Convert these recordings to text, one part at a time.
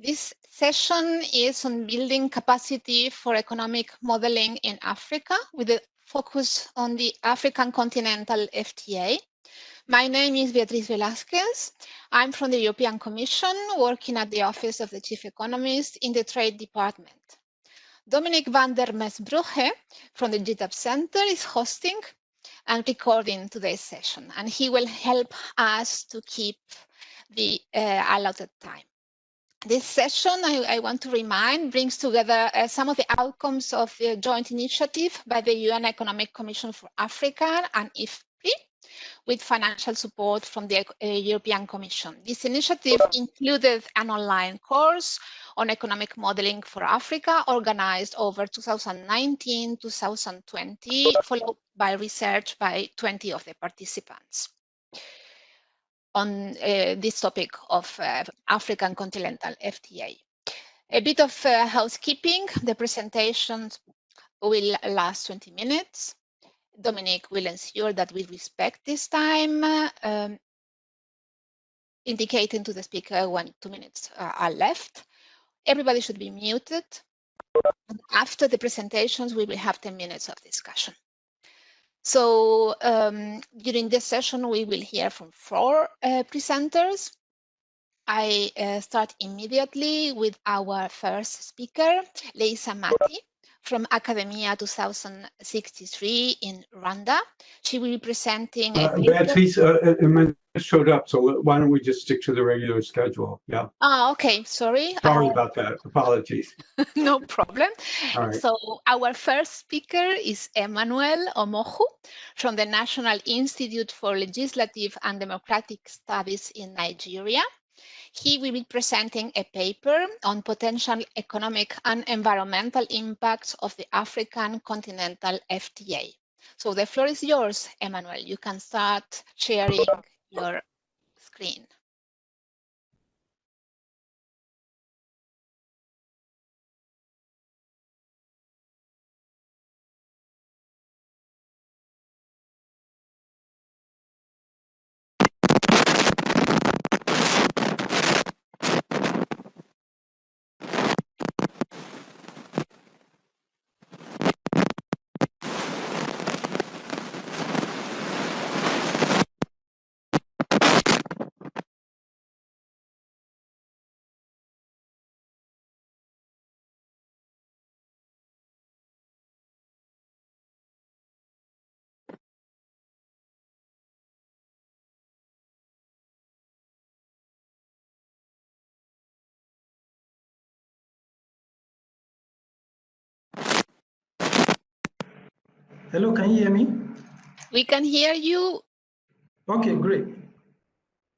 This session is on building capacity for economic modeling in Africa with a focus on the African Continental FTA. My name is Beatriz Velázquez. I'm from the European Commission, working at the Office of the Chief Economist in the Trade Department. Dominic van der Mesbrugge from the GTAP Center is hosting and recording today's session, and he will help us to keep the allotted time. This session, I want to remind, brings together some of the outcomes of the joint initiative by the UN Economic Commission for Africa and IFPRI, with financial support from the European Commission. This initiative included an online course on economic modeling for Africa, organized over 2019-2020, followed by research by 20 of the participants on this topic of African Continental FTA. A bit of housekeeping. The presentations will last 20 minutes. Dominic will ensure that we respect this time, indicating to the speaker when 2 minutes are left. Everybody should be muted. And after the presentations, we will have 10 minutes of discussion. So during this session, we will hear from 4 presenters. I start immediately with our first speaker, Leisa Mati, from Academia 2063 in Rwanda. She will be presenting a Beatrice, Amanda showed up, so why don't we just stick to the regular schedule? Yeah. Oh, okay. Sorry. Sorry about that. Apologies. No problem. All right. So our first speaker is Emmanuel Omohu from the National Institute for Legislative and Democratic Studies in Nigeria. He will be presenting a paper on potential economic and environmental impacts of the African Continental FTA. So the floor is yours, Emmanuel. You can start sharing your screen. Hello, can you hear me? We can hear you. Okay, great.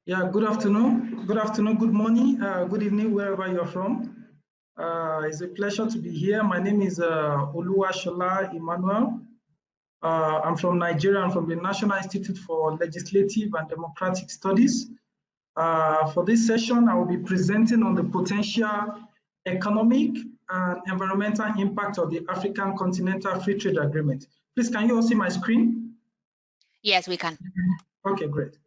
Yeah, good afternoon, good morning, good evening, wherever you're from. It's a pleasure to be here. My name is Oluwashola Emmanuel. I'm from Nigeria. I'm from the National Institute for Legislative and Democratic Studies. For this session, I will be presenting on the potential economic and environmental impact of the African Continental Free Trade Agreement. Please, can you all see my screen? Yes, we can. Okay, great.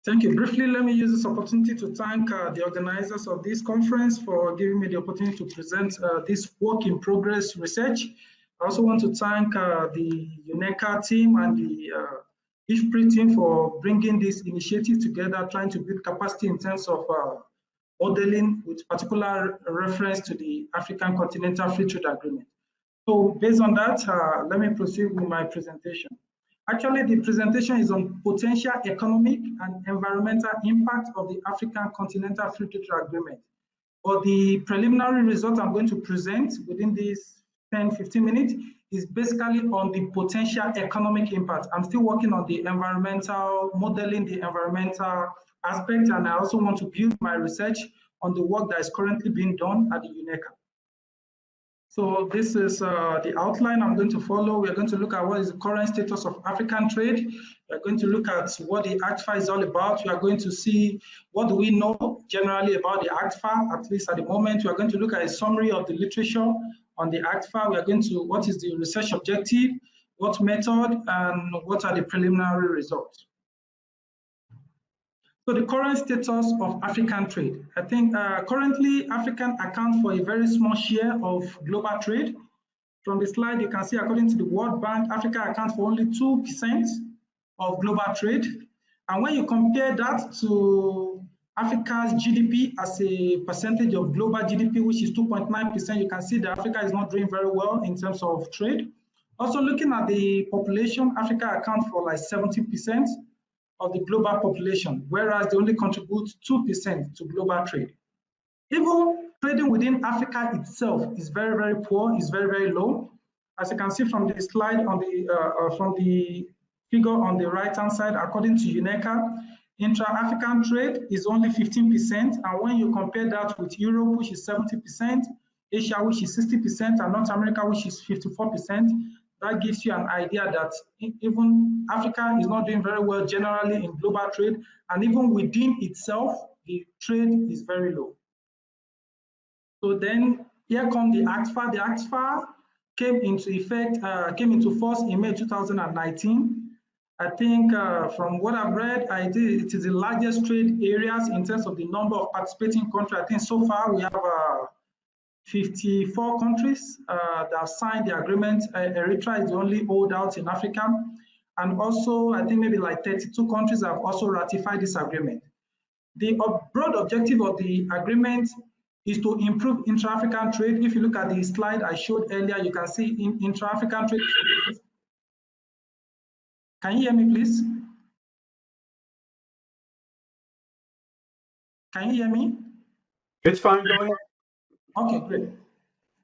Thank you. Briefly, let me use this opportunity to thank the organizers of this conference for giving me the opportunity to present this work in progress research. I also want to thank the UNECA team and the IFPRI team for bringing this initiative together, trying to build capacity in terms of modeling with particular reference to the African Continental Free Trade Agreement. So based on that, let me proceed with my presentation. Actually, the presentation is on potential economic and environmental impact of the African Continental Free Trade Agreement. But the preliminary result I'm going to present within these 10-15 minutes is basically on the potential economic impact. I'm still working on the environmental, modeling the environmental aspect, and I also want to build my research on the work that is currently being done at the UNECA. So this is the outline I'm going to follow. We're going to look at what is the current status of African trade. We're going to look at what the ACFTA is all about. We are going to see what do we know generally about the ACFTA, at least at the moment. We are going to look at a summary of the literature on the ACFTA. We are going to, what is the research objective, what method, and what are the preliminary results. So the current status of African trade. I think currently African accounts for a very small share of global trade. From the slide, you can see according to the World Bank, Africa accounts for only 2% of global trade. And when you compare that to Africa's GDP as a percentage of global GDP, which is 2.9%, you can see that Africa is not doing very well in terms of trade. Also looking at the population, Africa accounts for like 70% of the global population, whereas they only contribute 2% to global trade. Even trading within Africa itself is very, very poor, is very, very low. As you can see from the slide on the from the figure on the right-hand side, according to UNECA, intra-African trade is only 15%, and when you compare that with Europe, which is 70%, Asia, which is 60%, and North America, which is 54%, that gives you an idea that even Africa is not doing very well generally in global trade, and even within itself, the trade is very low. So then here comes the AfCFTA. The AfCFTA came into effect, came into force in May 2019. I think from what I've read, it is the largest trade areas in terms of the number of participating countries. I think so far we have 54 countries that have signed the agreement. Eritrea is the only holdout in Africa. And also, I think maybe like 32 countries have also ratified this agreement. The broad objective of the agreement is to improve intra-African trade. If you look at the slide I showed earlier, you can see in intra-African trade. Can you hear me, please? Can you hear me? It's fine, go ahead. Okay, great.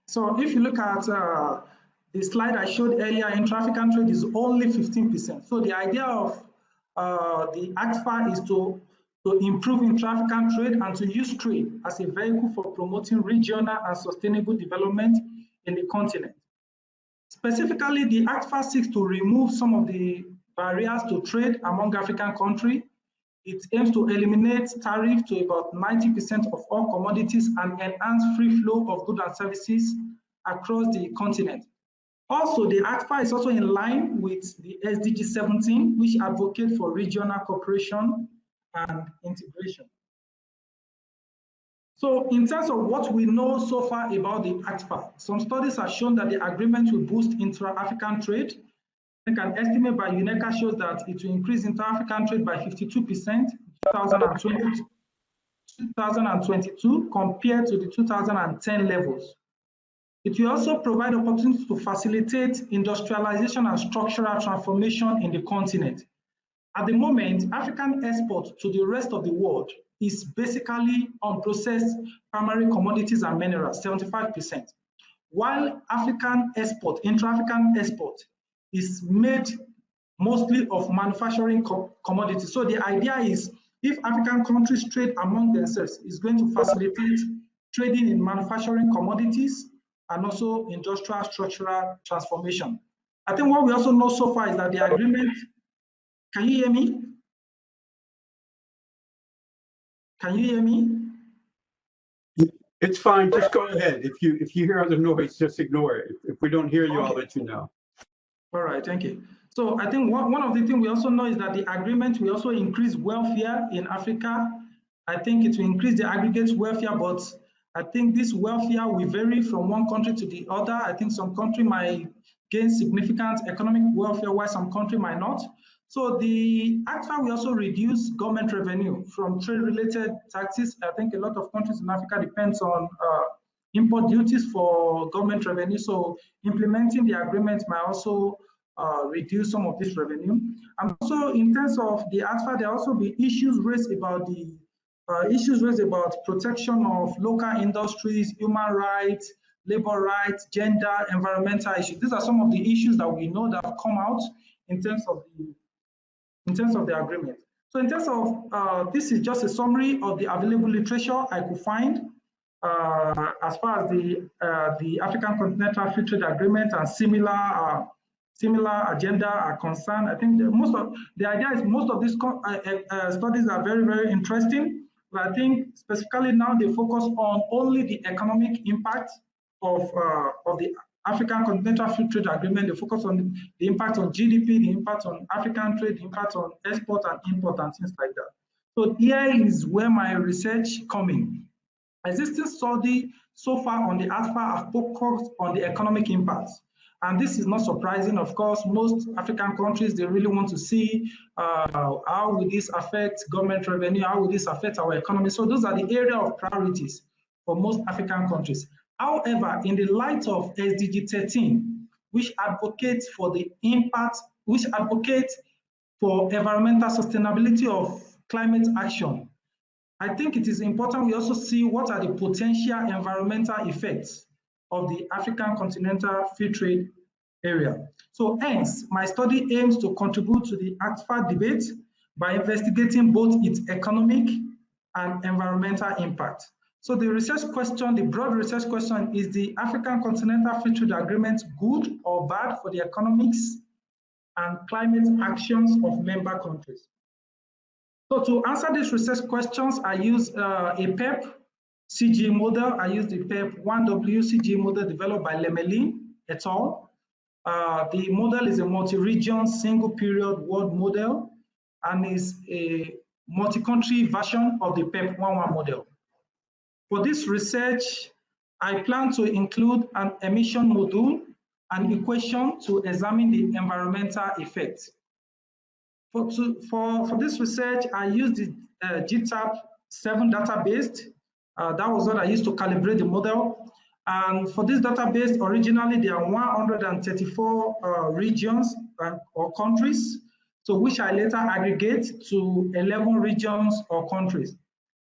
So if you look at the slide I showed earlier, intra-African trade is only 15%. So the idea of the AfCFTA is to improve intra-African trade and to use trade as a vehicle for promoting regional and sustainable development in the continent. Specifically, the AfCFTA seeks to remove some of the barriers to trade among African countries. It aims to eliminate tariffs to about 90% of all commodities and enhance free flow of goods and services across the continent. Also, the AfCFTA is also in line with the SDG 17, which advocates for regional cooperation and integration. So in terms of what we know so far about the AfCFTA, some studies have shown that the agreement will boost intra-African trade. I think an estimate by UNECA shows that it will increase inter-African trade by 52% in 2022 compared to the 2010 levels. It will also provide opportunities to facilitate industrialization and structural transformation in the continent. At the moment, African export to the rest of the world is basically unprocessed primary commodities and minerals, 75%, while African export, intra-African export, is made mostly of manufacturing commodities. So the idea is, if African countries trade among themselves, it's going to facilitate trading in manufacturing commodities and also industrial structural transformation. I think what we also know so far is that the agreement, can you hear me? Can you hear me? It's fine, just go ahead. If you hear other noise, just ignore it. If we don't hear you, okay, I'll let you know. All right, thank you. So I think one of the things we also know is that the agreement will also increase welfare in Africa. I think it will increase the aggregate welfare, but I think this welfare will vary from one country to the other. I think some country might gain significant economic welfare, while some country might not. So the AfCFTA will also reduce government revenue from trade-related taxes. I think a lot of countries in Africa depends on import duties for government revenue. So implementing the agreement might also reduce some of this revenue. And also in terms of the AfCFTA, there will also be issues raised about the protection of local industries, human rights, labor rights, gender, environmental issues. These are some of the issues that we know that have come out in terms of the agreement. So in terms of this is just a summary of the available literature I could find as far as the African Continental Free Trade Agreement and similar agenda are concerned. I think the idea is most of these studies are very, very interesting. But I think specifically now they focus on only the economic impact of the African Continental Free Trade Agreement. They focus on the impact on GDP, the impact on African trade, the impact on export and import and things like that. So here is where my research comes in. Existing study so far on the AfCFTA have focused on the economic impacts. And this is not surprising. Of course, most African countries, they really want to see how will this affect government revenue, how will this affect our economy. So those are the area of priorities for most African countries. However, in the light of SDG 13, which advocates for the impact, which advocates for environmental sustainability of climate action, I think it is important we also see what are the potential environmental effects of the African continental free trade area. So hence, my study aims to contribute to the AfCFTA debate by investigating both its economic and environmental impact. So the research question, the broad research question, is the African Continental Free Trade Agreement good or bad for the economics and climate actions of member countries? So to answer these research questions, I use a PEP CG model. I use the PEP 1W CG model developed by Lemelin et al. The model is a multi-region, single-period world model and is a multi-country version of the PEP 11 model. For this research, I plan to include an emission module and equation to examine the environmental effects. For this research, I used the GTAP 7 database. That was what I used to calibrate the model. And for this database, originally there are 134 regions or countries, so which I later aggregate to 11 regions or countries.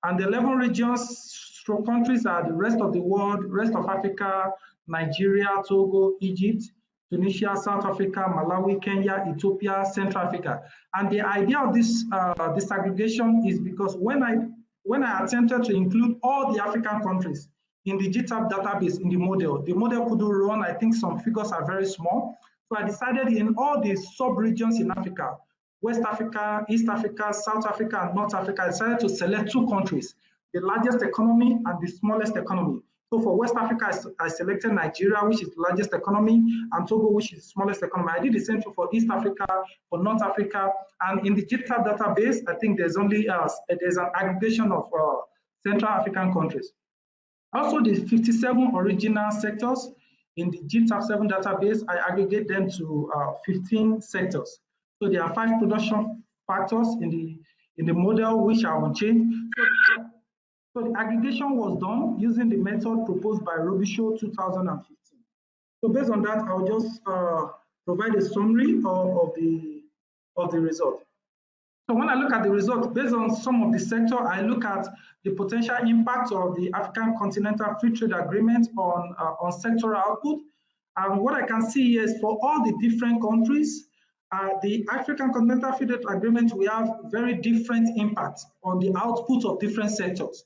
And the 11 regions or countries are the rest of the world, rest of Africa, Nigeria, Togo, Egypt, Tunisia, South Africa, Malawi, Kenya, Ethiopia, Central Africa. And the idea of this disaggregation is because when I attempted to include all the African countries in the GTAP database in the model couldn't run. I think some figures are very small. So I decided in all the sub-regions in Africa, West Africa, East Africa, South Africa, and North Africa, I decided to select 2 countries, the largest economy and the smallest economy. So for West Africa, I selected Nigeria, which is the largest economy, and Togo, which is the smallest economy. I did the same thing for East Africa, for North Africa, and in the GTAP database, I think there's only there's an aggregation of Central African countries. Also, the 57 original sectors in the GTAP 7 database, I aggregate them to 15 sectors. So there are 5 production factors in the model which are unchanged. So the aggregation was done using the method proposed by Robichaud 2015. So based on that, I'll just provide a summary of the result. So when I look at the result, based on some of the sector, I look at the potential impact of the African Continental Free Trade Agreement on sectoral output. And what I can see here is for all the different countries, the African Continental Free Trade Agreement, we have very different impacts on the output of different sectors.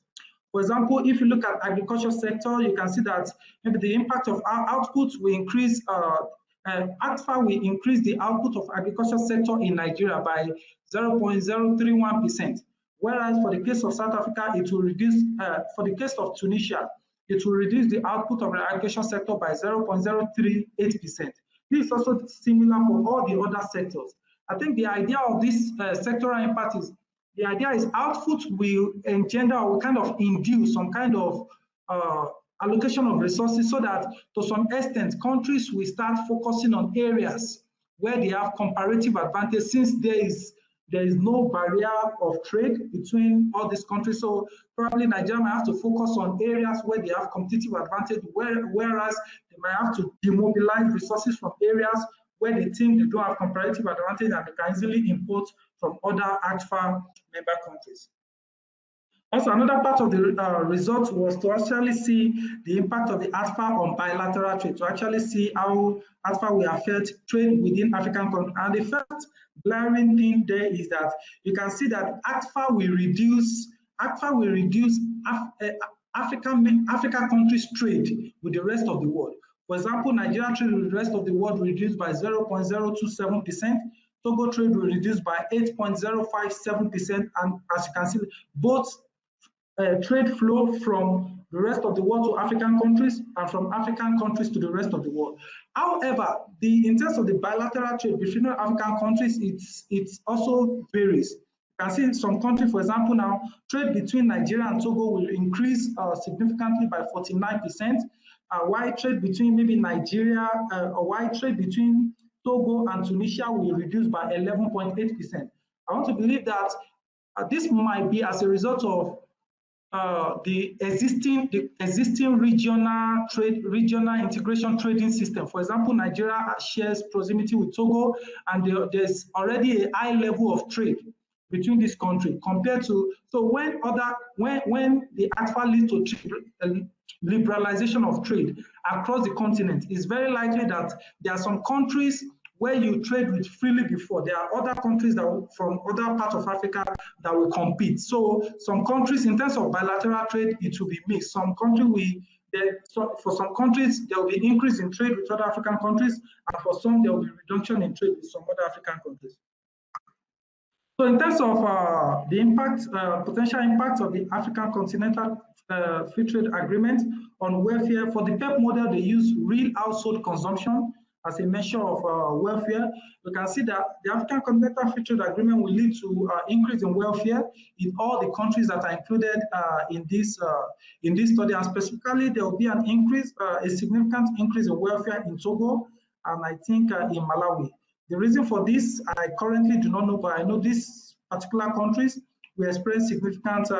For example, if you look at agriculture sector, you can see that maybe the impact of our output will increase, AfCFTA will increase the output of agriculture sector in Nigeria by 0.031%. Whereas for the case of South Africa, it will reduce, for the case of Tunisia, it will reduce the output of the agriculture sector by 0.038%. This is also similar for all the other sectors. I think the idea of this sectoral impact is, the idea is output will engender or will kind of induce some kind of allocation of resources so that to some extent countries will start focusing on areas where they have comparative advantage, since there is no barrier of trade between all these countries. So probably Nigeria might have to focus on areas where they have competitive advantage, whereas they might have to demobilize resources from areas where they think they don't have comparative advantage and they can easily import from other AfCFTA member countries. Also, another part of the result was to actually see the impact of the AfCFTA on bilateral trade, to actually see how AfCFTA will affect trade within African countries. And the first glaring thing there is that you can see that AfCFTA will reduce African countries' trade with the rest of the world. For example, Nigeria trade with the rest of the world reduced by 0.027%. Togo trade will reduce by 8.057%. And as you can see, both trade flow from the rest of the world to African countries and from African countries to the rest of the world. However, in terms of the bilateral trade between African countries, it also varies. You can see some countries, for example, now trade between Nigeria and Togo will increase significantly by 49%, while trade between maybe Nigeria or while trade between Togo and Tunisia will reduce by 11.8%. I want to believe that this might be as a result of the existing regional integration trading system. For example, Nigeria shares proximity with Togo, and there's already a high level of trade between this country compared to, so when the AfCFTA leads to liberalization of trade across the continent, it's very likely that there are some countries where you trade with freely before. There are other countries that from other parts of Africa that will compete. So some countries, in terms of bilateral trade, it will be mixed. Some countries for some countries there will be increase in trade with other African countries, and for some there will be reduction in trade with some other African countries. So in terms of the impact, potential impact of the African Continental Free Trade Agreement on welfare, for the PEP model, they use real household consumption as a measure of welfare. We can see that the African Continental Free Trade Agreement will lead to increase in welfare in all the countries that are included in this study, and specifically there will be an increase, a significant increase in welfare in Togo, and I think in Malawi. The reason for this, I currently do not know, but I know these particular countries will experience significant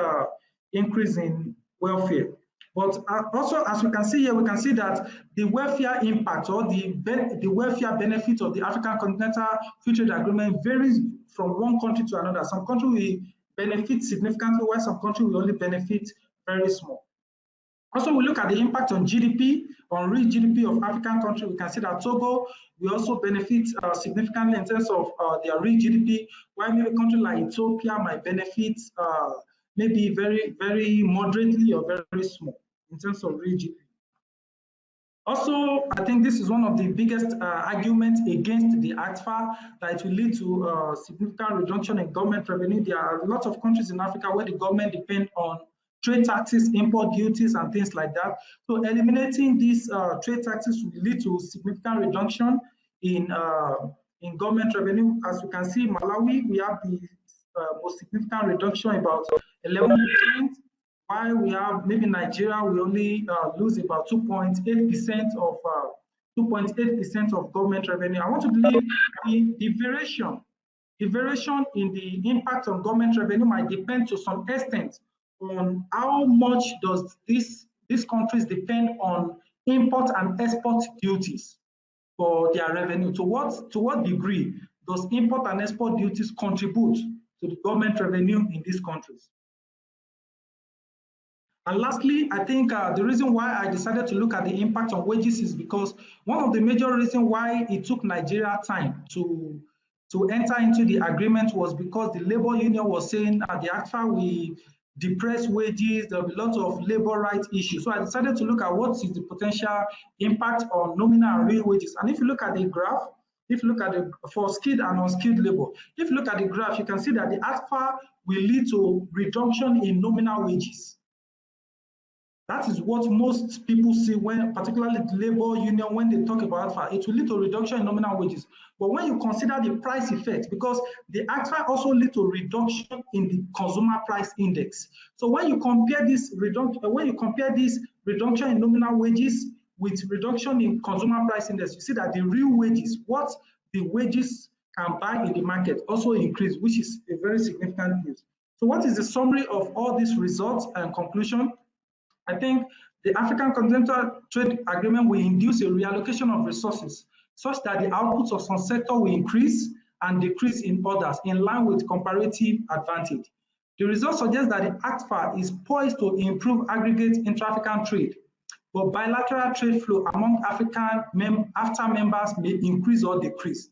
increase in welfare. But also, as we can see here, we can see that the welfare impact or the welfare benefit of the African Continental Free Trade Agreement varies from one country to another. Some countries will benefit significantly, while some countries will only benefit very small. Also, we look at the impact on GDP, on real GDP of African countries. We can see that Togo will also benefit significantly in terms of their real GDP, while maybe a country like Ethiopia might benefit maybe very, very moderately or very, very small in terms of real GDP. Also, I think this is one of the biggest arguments against the AfCFTA, that it will lead to significant reduction in government revenue. There are lots of countries in Africa where the government depend on trade taxes, import duties, and things like that. So eliminating these trade taxes will lead to significant reduction in government revenue. As you can see, Malawi, we have the most significant reduction, about 11%, while we have maybe Nigeria, we only lose about 2.8% of government revenue. I want to believe the variation in the impact on government revenue might depend to some extent on how much does these countries depend on import and export duties for their revenue. To what degree does import and export duties contribute to the government revenue in these countries? And lastly, I think the reason why I decided to look at the impact on wages is because one of the major reasons why it took Nigeria time to enter into the agreement was because the labor union was saying the AfCFTA will depress wages, there will be lots of labor rights issues. So I decided to look at what is the potential impact on nominal and real wages. And if you look at the graph, if you look at for skilled and unskilled labor, if you look at the graph, you can see that the AfCFTA will lead to reduction in nominal wages. That is what most people see when, particularly the labor union, when they talk about AfCFTA, it will lead to a reduction in nominal wages. But when you consider the price effect, because the AfCFTA also lead to reduction in the consumer price index. So when you compare this reduction in nominal wages with reduction in consumer price index, you see that the real wages, what the wages can buy in the market, also increase, which is a very significant news. So what is the summary of all these results and conclusion? I think the African Continental Trade Agreement will induce a reallocation of resources such that the outputs of some sector will increase and decrease in others in line with comparative advantage. The results suggest that the AfCFTA is poised to improve aggregate intra-African trade, but bilateral trade flow among AfCFTA members may increase or decrease.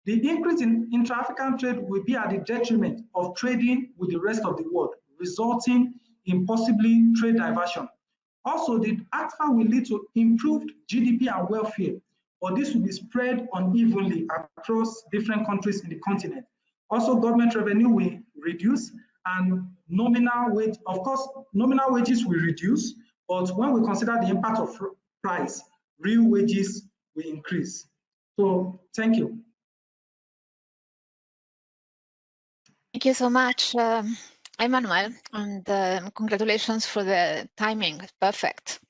The increase in intra-African trade will be at the detriment of trading with the rest of the world, resulting in possibly trade diversion. Also, the AfCFTA will lead to improved GDP and welfare, but this will be spread unevenly across different countries in the continent. Also, government revenue will reduce, and nominal wage, of course, nominal wages will reduce, but when we consider the impact of price, real wages will increase. So, thank you. Thank you so much, Emmanuel, and congratulations for the timing. Perfect.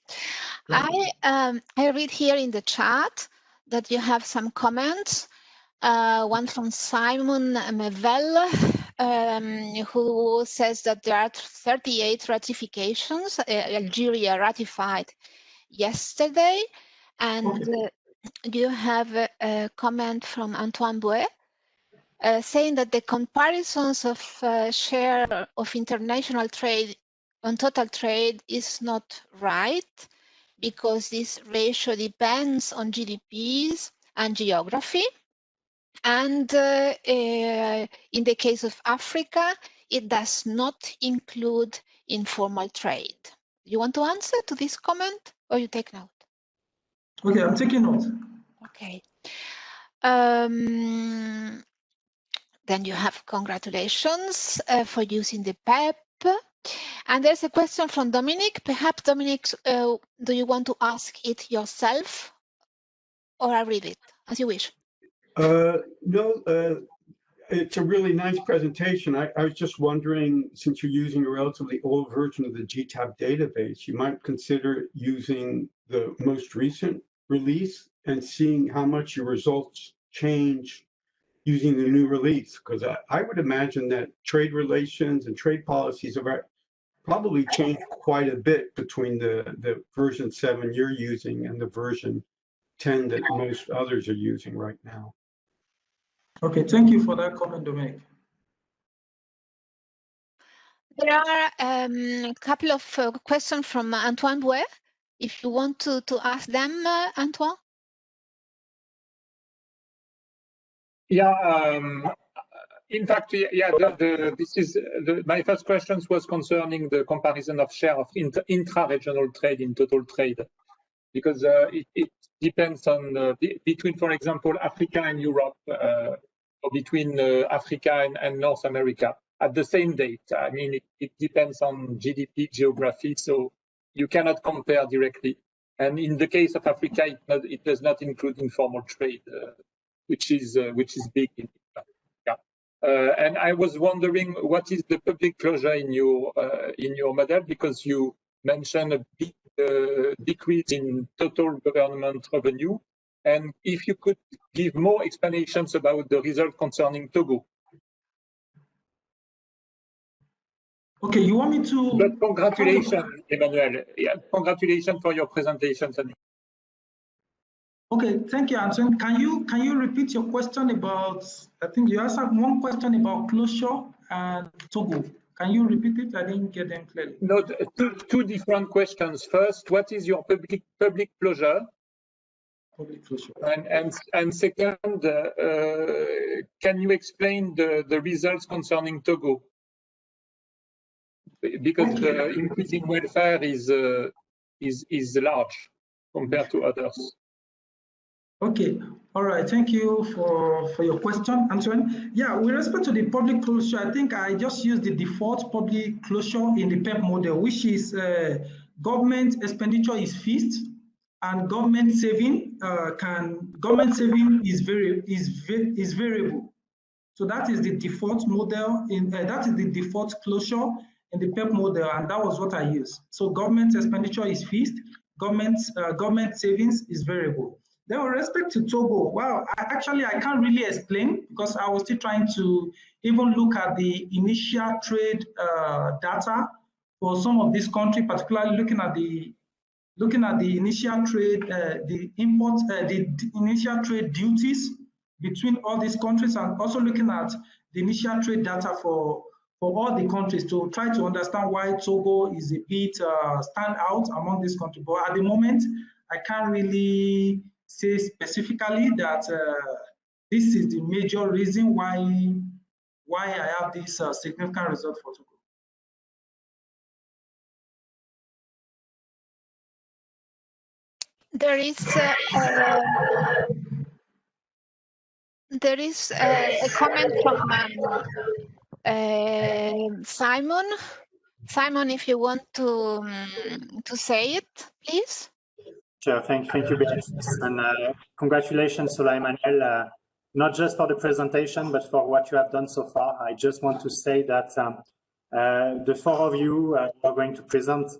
I read here in the chat that you have some comments. One from Simon Mevel, who says that there are 38 ratifications. Algeria ratified yesterday, and you have a comment from Antoine Bouet, saying that the comparisons of share of international trade on total trade is not right, because this ratio depends on GDPs and geography. And in the case of Africa, it does not include informal trade. You want to answer to this comment, or you take note? Okay, I'm taking note. Okay. Then you have congratulations for using the PEP. And there's a question from Dominic. Perhaps, Dominic, do you want to ask it yourself, or I read it, as you wish? No, it's a really nice presentation. I was just wondering, since you're using a relatively old version of the GTAP database, you might consider using the most recent release and seeing how much your results change using the new release, because I would imagine that trade relations and trade policies have probably changed quite a bit between the version 7 you're using and the version 10 that most others are using right now. Okay, thank you for that comment, Dominic. There are a couple of questions from Antoine Bouet. If you want to ask them, Antoine? Yeah, in fact, yeah, my first question was concerning the comparison of share of intra-regional trade in total trade, because it depends on between, for example, Africa and Europe, or between Africa and North America at the same date. I mean, it depends on GDP, geography, so you cannot compare directly. And in the case of Africa, it does not include informal trade, which is big in Africa. And I was wondering, what is the public closure in your model, because you mentioned a big decrease in total government revenue, and if you could give more explanations about the result concerning Togo. Okay, you want me to? But congratulations, Emmanuel. Yeah, congratulations for your presentation. Okay, thank you, Antoine. Can you repeat your question about? I think you asked one question about closure and Togo. Can you repeat it? I didn't get them clearly. No, two different questions. First, what is your public closure? Public closure. And second, can you explain the results concerning Togo? Because the increase in welfare is large compared to others. Okay, all right. Thank you for your question, Antoine. Yeah, with respect to the public closure, I think I just used the default public closure in the PEP model, which is government expenditure is fixed and government saving is variable. So that is the default model that is the default closure in the PEP model, and that was what I used. So government expenditure is fixed, government savings is variable. Then with respect to Togo, well, I can't really explain, because I was still trying to even look at the initial trade data for some of these countries, particularly looking at the initial trade, the initial trade duties between all these countries, and also looking at the initial trade data for all the countries to try to understand why Togo is a bit stand out among these countries. But at the moment, I can't really say specifically that this is the major reason why I have this significant result for Togo. There is a comment from Simon. Simon, if you want to say it, please. Sure. Thank you, Beatrice, and congratulations, Emmanuel. not just for the presentation, but for what you have done so far. I just want to say that the four of you are going to present,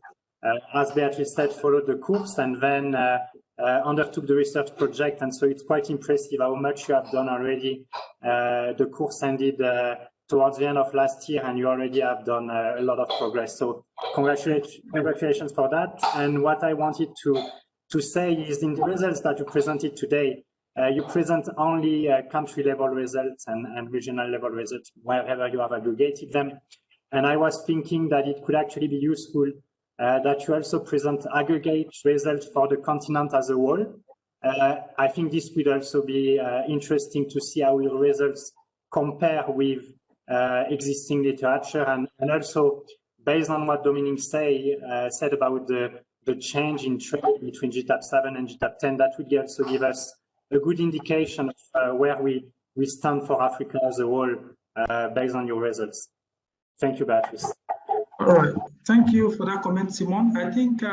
as Beatrice said, followed the course and then undertook the research project. And so it's quite impressive how much you have done already. The course ended towards the end of last year, and you already have done a lot of progress. So congratulations for that. And what I wanted to say is, in the results that you presented today, you present only country level results and regional level results wherever you have aggregated them. And I was thinking that it could actually be useful that you also present aggregate results for the continent as a whole. I think this would also be interesting to see how your results compare with existing literature, and also based on what Dominique said about the change in trade between GTAP 7 and GTAP 10, that would also give us a good indication of where we stand for Africa as a whole based on your results. Thank you, Beatrice. All right, thank you for that comment, Simon. I think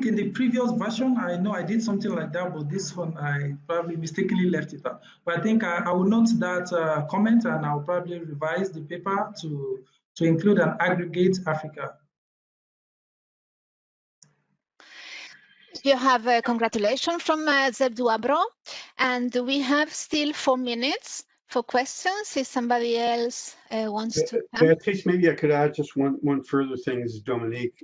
in the previous version, I know I did something like that, but this one I probably mistakenly left it out. But I think I will note that comment, and I'll probably revise the paper to include an aggregate Africa. You have congratulations from Zeb Duabro, and we have still 4 minutes for questions if somebody else wants to come. Beatrice, maybe I could add just one further thing. This is Dominique.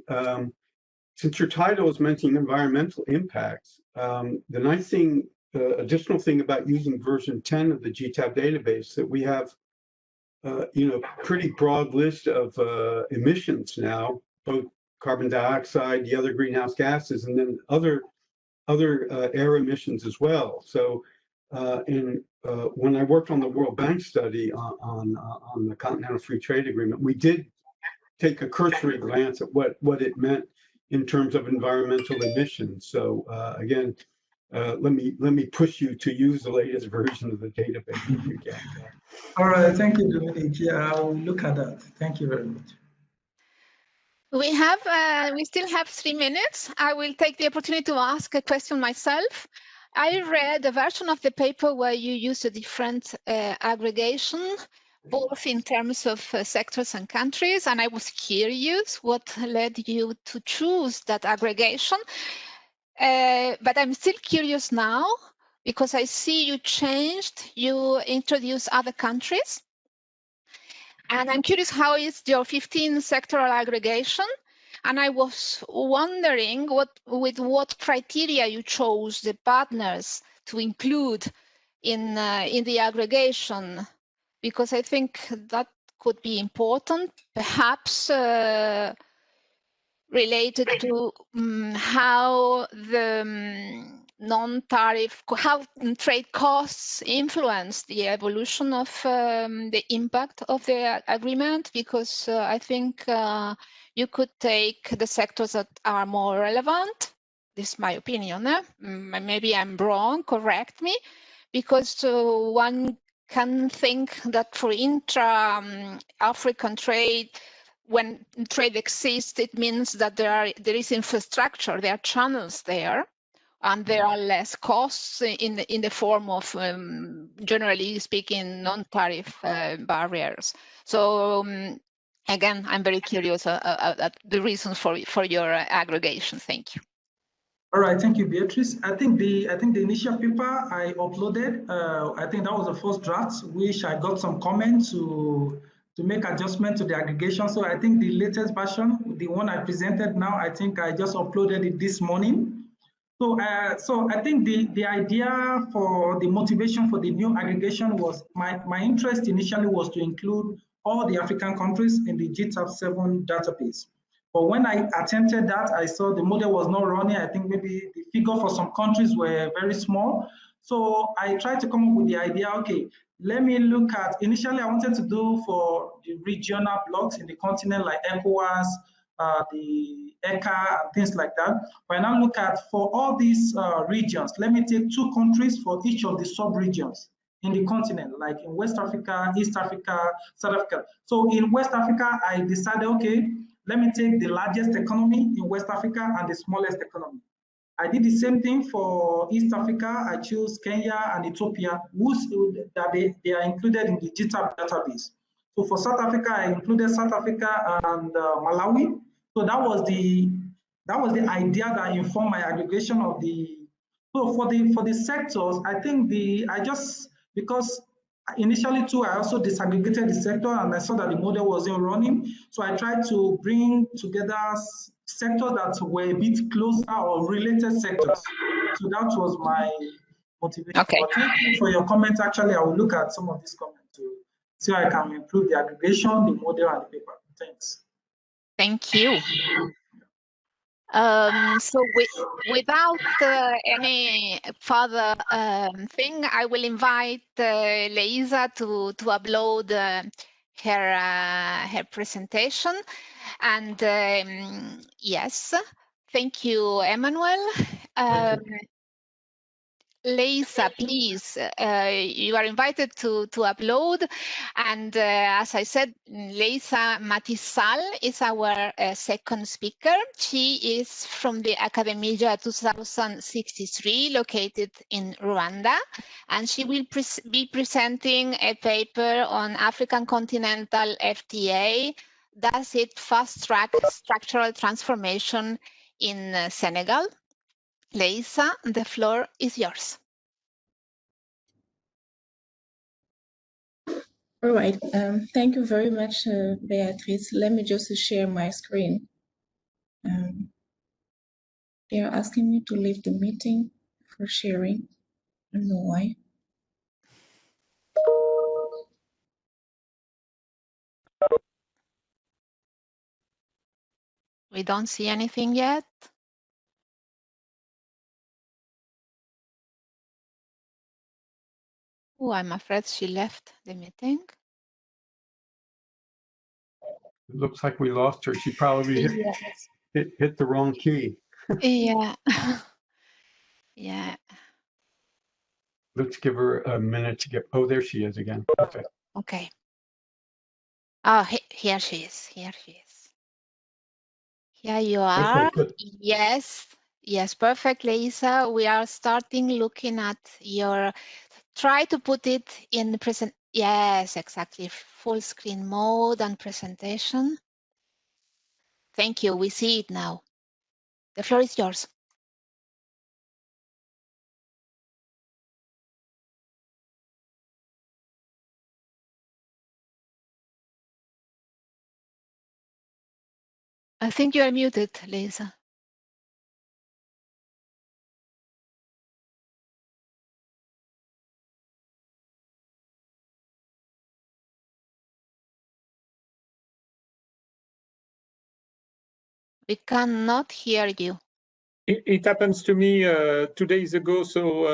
Since your title is mentioning environmental impacts, the nice thing, additional thing about using version 10 of the GTAP database, that we have pretty broad list of emissions now, both carbon dioxide, the other greenhouse gases, and then other air emissions as well. So when I worked on the World Bank study on the Continental Free Trade Agreement, we did take a cursory glance at what it meant in terms of environmental emissions. So again, let me push you to use the latest version of the database if you can. All right, thank you, Dominique. Yeah, I'll look at that. Thank you very much. We still have 3 minutes. I will take the opportunity to ask a question myself. I read a version of the paper where you use a different aggregation, both in terms of sectors and countries, and I was curious what led you to choose that aggregation. But I'm still curious now, because I see you introduced other countries. And I'm curious, how is your 15 sectoral aggregation? And I was wondering with what criteria you chose the partners to include in the aggregation, because I think that could be important, perhaps related to how the how trade costs influence the evolution of the impact of the agreement, because I think you could take the sectors that are more relevant. This is my opinion. Maybe I'm wrong, correct me, because one can think that for intra-African trade, when trade exists, it means that there is infrastructure, there are channels there, and there are less costs in the form of, generally speaking, non-tariff barriers. So again, I'm very curious at the reasons for your aggregation. Thank you. All right, thank you, Beatrice. I think the initial paper I uploaded, I think that was the first draft, which I got some comments to make adjustment to the aggregation. So I think the latest version, the one I presented now, I think I just uploaded it this morning. So I think the idea for the motivation for the new aggregation was, my interest initially was to include all the African countries in the GTAP 7 database. But when I attempted that, I saw the model was not running. I think maybe the figure for some countries were very small. So I tried to come up with the idea, okay, let me look at, initially I wanted to do for the regional blocks in the continent like ECOWAS, the ECA and things like that. But I now look at, for all these regions, let me take 2 countries for each of the sub-regions in the continent, like in West Africa, East Africa, South Africa. So in West Africa, I decided, okay, let me take the largest economy in West Africa and the smallest economy. I did the same thing for East Africa. I chose Kenya and Ethiopia, they are included in the GTAP database. So for South Africa, I included South Africa and Malawi. So that was the idea that informed my aggregation of the. So for the sectors, I think because initially too, I also disaggregated the sector and I saw that the model wasn't running. So I tried to bring together sectors that were a bit closer or related sectors. So that was my motivation. Okay. But thank you for your comments. Actually, I will look at some of these comments to see how I can improve the aggregation, the model, and the paper. Thanks. Thank you. So without any further thing, I will invite Leisa to upload her presentation. And yes, thank you, Emmanuel. Leisa, please, you are invited to upload. And as I said, Leisa Matissal is our second speaker. She is from the Academia 2063, located in Rwanda. And she will be presenting a paper on African continental FTA. Does it fast-track structural transformation in Senegal? Leisa, the floor is yours. All right. Thank you very much, Beatrice. Let me just share my screen. They are asking me to leave the meeting for sharing. I don't know why. We don't see anything yet. Oh, I'm afraid she left the meeting. It looks like we lost her. She probably hit the wrong key. Yeah. Yeah. Let's give her a minute to get, oh, there she is again. Okay. Okay. Oh, here she is. Here she is. Here you are. Okay, good. Yes. Yes, perfect, Lisa. We are starting looking at your, try to put it in the present. Yes, exactly. Full screen mode and presentation. Thank you. We see it now. The floor is yours. I think you are muted, Lisa. We cannot hear you. It happens to me 2 days ago. So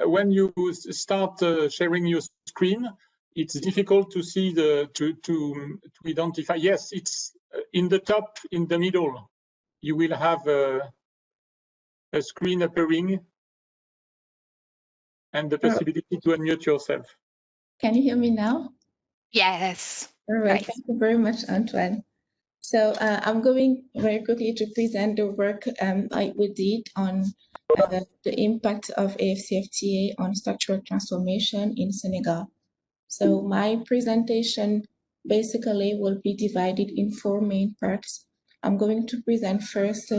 when you start sharing your screen, it's difficult to see to identify. Yes, it's in the top, in the middle. You will have a screen appearing and the possibility to unmute yourself. Can you hear me now? Yes. All right. Right. Thank you very much, Antoine. So I'm going very quickly to present the work we did on the impact of AfCFTA on structural transformation in Senegal. So my presentation basically will be divided in 4 main parts. I'm going to present first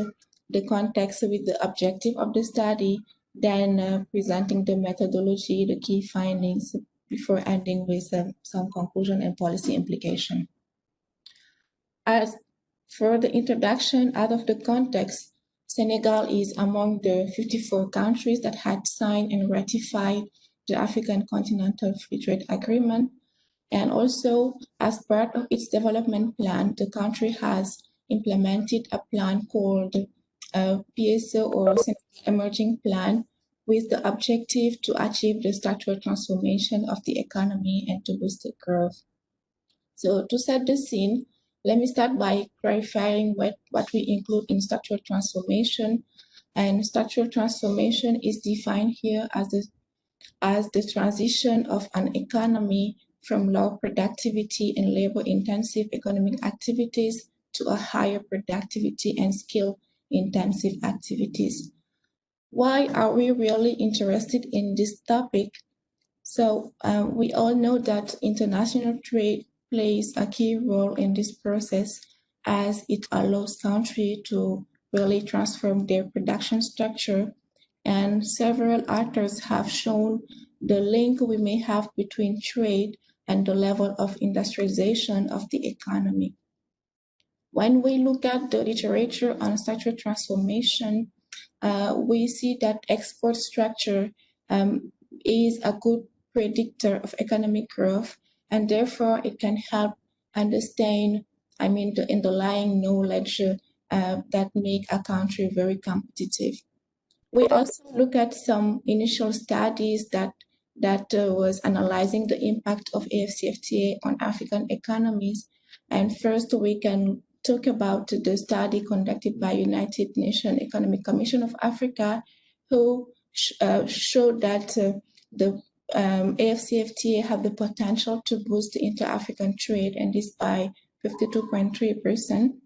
the context with the objective of the study, then presenting the methodology, the key findings, before ending with some conclusion and policy implication. As for the introduction, out of the context, Senegal is among the 54 countries that had signed and ratified the African Continental Free Trade Agreement. And also, as part of its development plan, the country has implemented a plan called PSO, or Senegal Emerging Plan, with the objective to achieve the structural transformation of the economy and to boost the growth. So to set the scene, let me start by clarifying what we include in structural transformation. And structural transformation is defined here as the transition of an economy from low productivity and labor-intensive economic activities to a higher productivity and skill-intensive activities. Why are we really interested in this topic? So we all know that international trade plays a key role in this process as it allows countries to really transform their production structure. And several authors have shown the link we may have between trade and the level of industrialization of the economy. When we look at the literature on structural transformation, we see that export structure is a good predictor of economic growth, and therefore it can help understand, the underlying knowledge that make a country very competitive. We also look at some initial studies that was analyzing the impact of AfCFTA on African economies. And first, we can talk about the study conducted by United Nations Economic Commission of Africa, who showed that the AfCFTA had the potential to boost inter-African trade, and this by 52.3%.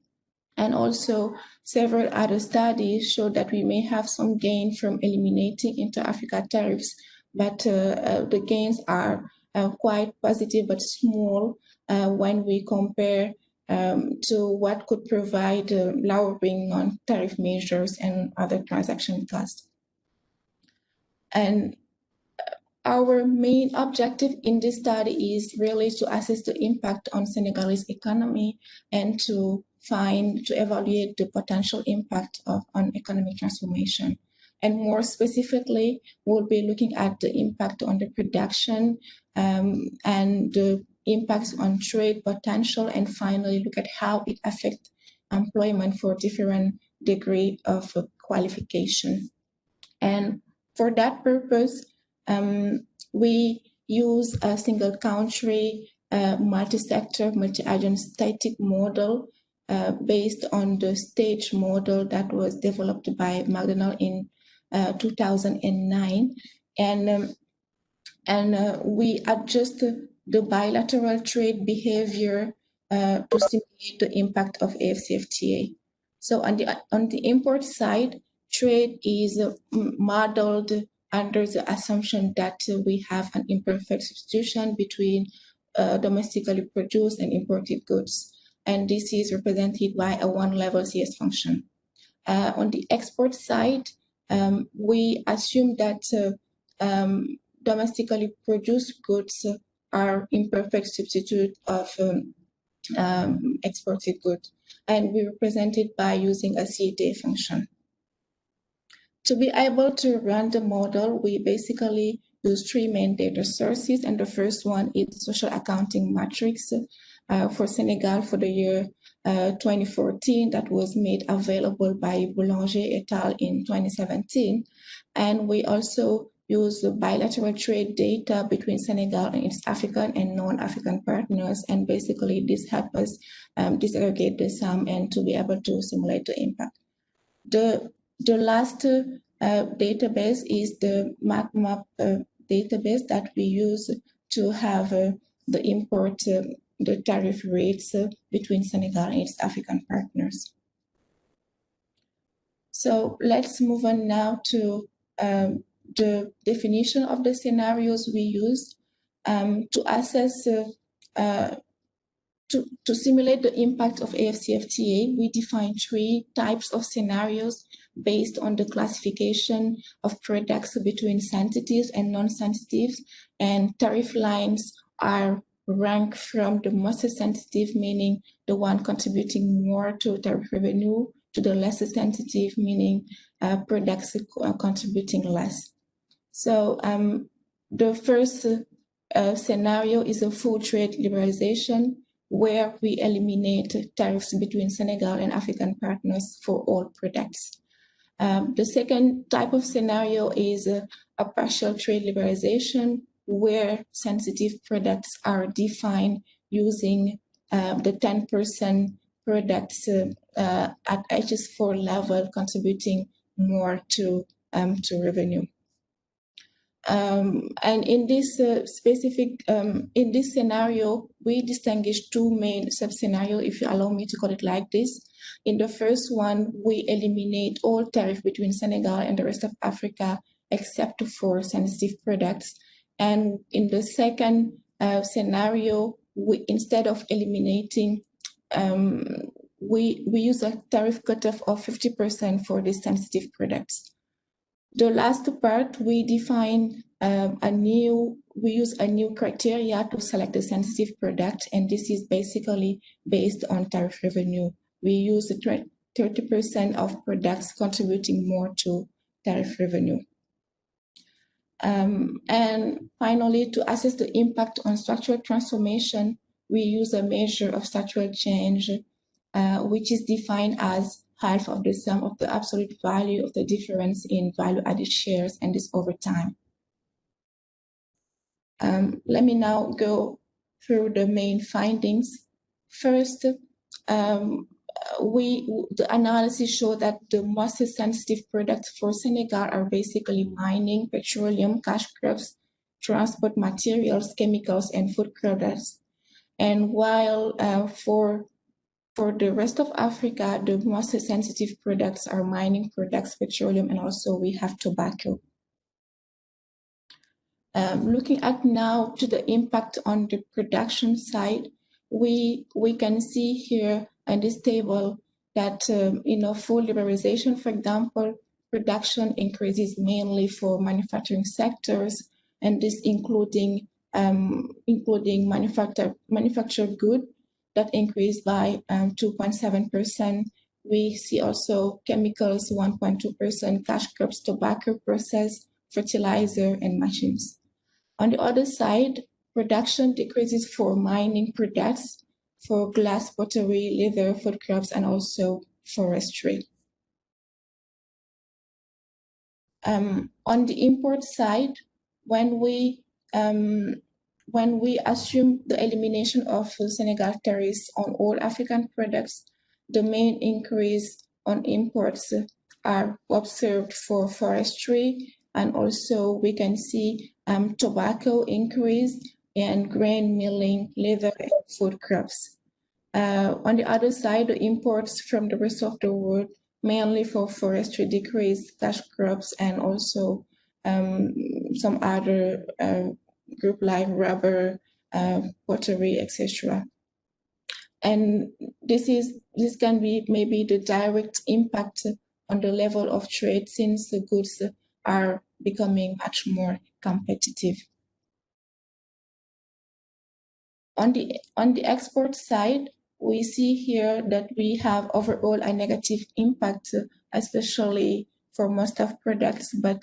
And also, several other studies show that we may have some gain from eliminating inter-Africa tariffs, but the gains are quite positive but small when we compare to what could provide lowering non-tariff measures and other transaction costs. And our main objective in this study is really to assess the impact on Senegalese economy and to evaluate the potential impact on economic transformation. And more specifically, we'll be looking at the impact on the production and the impacts on trade potential, and finally look at how it affects employment for different degree of qualification. And for that purpose, we use a single country, multi-sector, multi-agent static model based on the stage model that was developed by McDonald in 2009. And we adjust the bilateral trade behavior to simulate the impact of AfCFTA. So on the import side, trade is modeled under the assumption that we have an imperfect substitution between domestically produced and imported goods. And this is represented by a one-level CS function. On the export side, we assume that domestically produced goods are imperfect substitute of exported goods, and we represent it by using a CTA function. To be able to run the model, we basically use three main data sources, and the first one is social accounting matrix for Senegal for the year 2014 that was made available by Boulanger et al. In 2017. And we also use the bilateral trade data between Senegal and its African and non-African partners, and basically this helps us disaggregate the sum and to be able to simulate the impact. The last database is the MacMap database that we use to have the import, the tariff rates between Senegal and its African partners. So let's move on now to the definition of the scenarios we use to assess to simulate the impact of AfCFTA. We define three types of scenarios based on the classification of products between sensitives and non-sensitives, and tariff lines are ranked from the most sensitive, meaning the one contributing more to tariff revenue, to the less sensitive, meaning products contributing less. So the first scenario is a full trade liberalization, where we eliminate tariffs between Senegal and African partners for all products. The second type of scenario is a partial trade liberalization, where sensitive products are defined using the 10% products at HS4 level contributing more to revenue. And in this in this scenario, we distinguish two main sub-scenarios, if you allow me to call it like this. In the first one, we eliminate all tariff between Senegal and the rest of Africa, except for sensitive products. And in the second scenario, instead of eliminating, we use a tariff cutoff of 50% for these sensitive products. The last part, we define we use a new criteria to select the sensitive product, and this is basically based on tariff revenue. We use 30% of products contributing more to tariff revenue. And finally, to assess the impact on structural transformation, we use a measure of structural change, which is defined as half of the sum of the absolute value of the difference in value-added shares, and this over time. Let me now go through the main findings. First, the analysis showed that the most sensitive products for Senegal are basically mining, petroleum, cash crops, transport materials, chemicals, and food products. And while for the rest of Africa, the most sensitive products are mining products, petroleum, and also we have tobacco. Looking at now to the impact on the production side, we can see here in this table that full liberalization, for example, production increases mainly for manufacturing sectors, and this including manufactured goods that increased by 2.7%. We see also chemicals 1.2%, cash crops, tobacco process, fertilizer, and machines. On the other side, production decreases for mining products, for glass, pottery, leather, food crops, and also forestry. On the import side, when we assume the elimination of Senegal tariffs on all African products, the main increase on imports are observed for forestry, and also we can see tobacco increase and grain milling, leather, and food crops. On the other side, the imports from the rest of the world, mainly for forestry, decrease, cash crops, and also some other group like rubber, pottery, etc. And this can be maybe the direct impact on the level of trade, since the goods are becoming much more competitive. On the export side, we see here that we have overall a negative impact, especially for most of products, but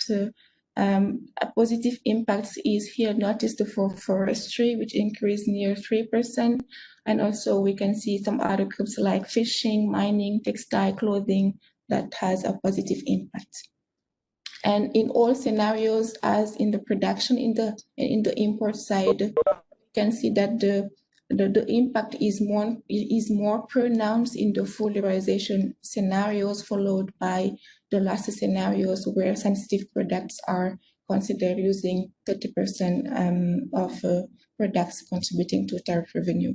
a positive impact is here noticed for forestry, which increased near 3%. And also we can see some other groups like fishing, mining, textile, clothing that has a positive impact. And in all scenarios, as in the production, in the import side, you can see that the impact is more pronounced in the full liberalization scenarios, followed by the last scenarios where sensitive products are considered using 30% of products contributing to tariff revenue.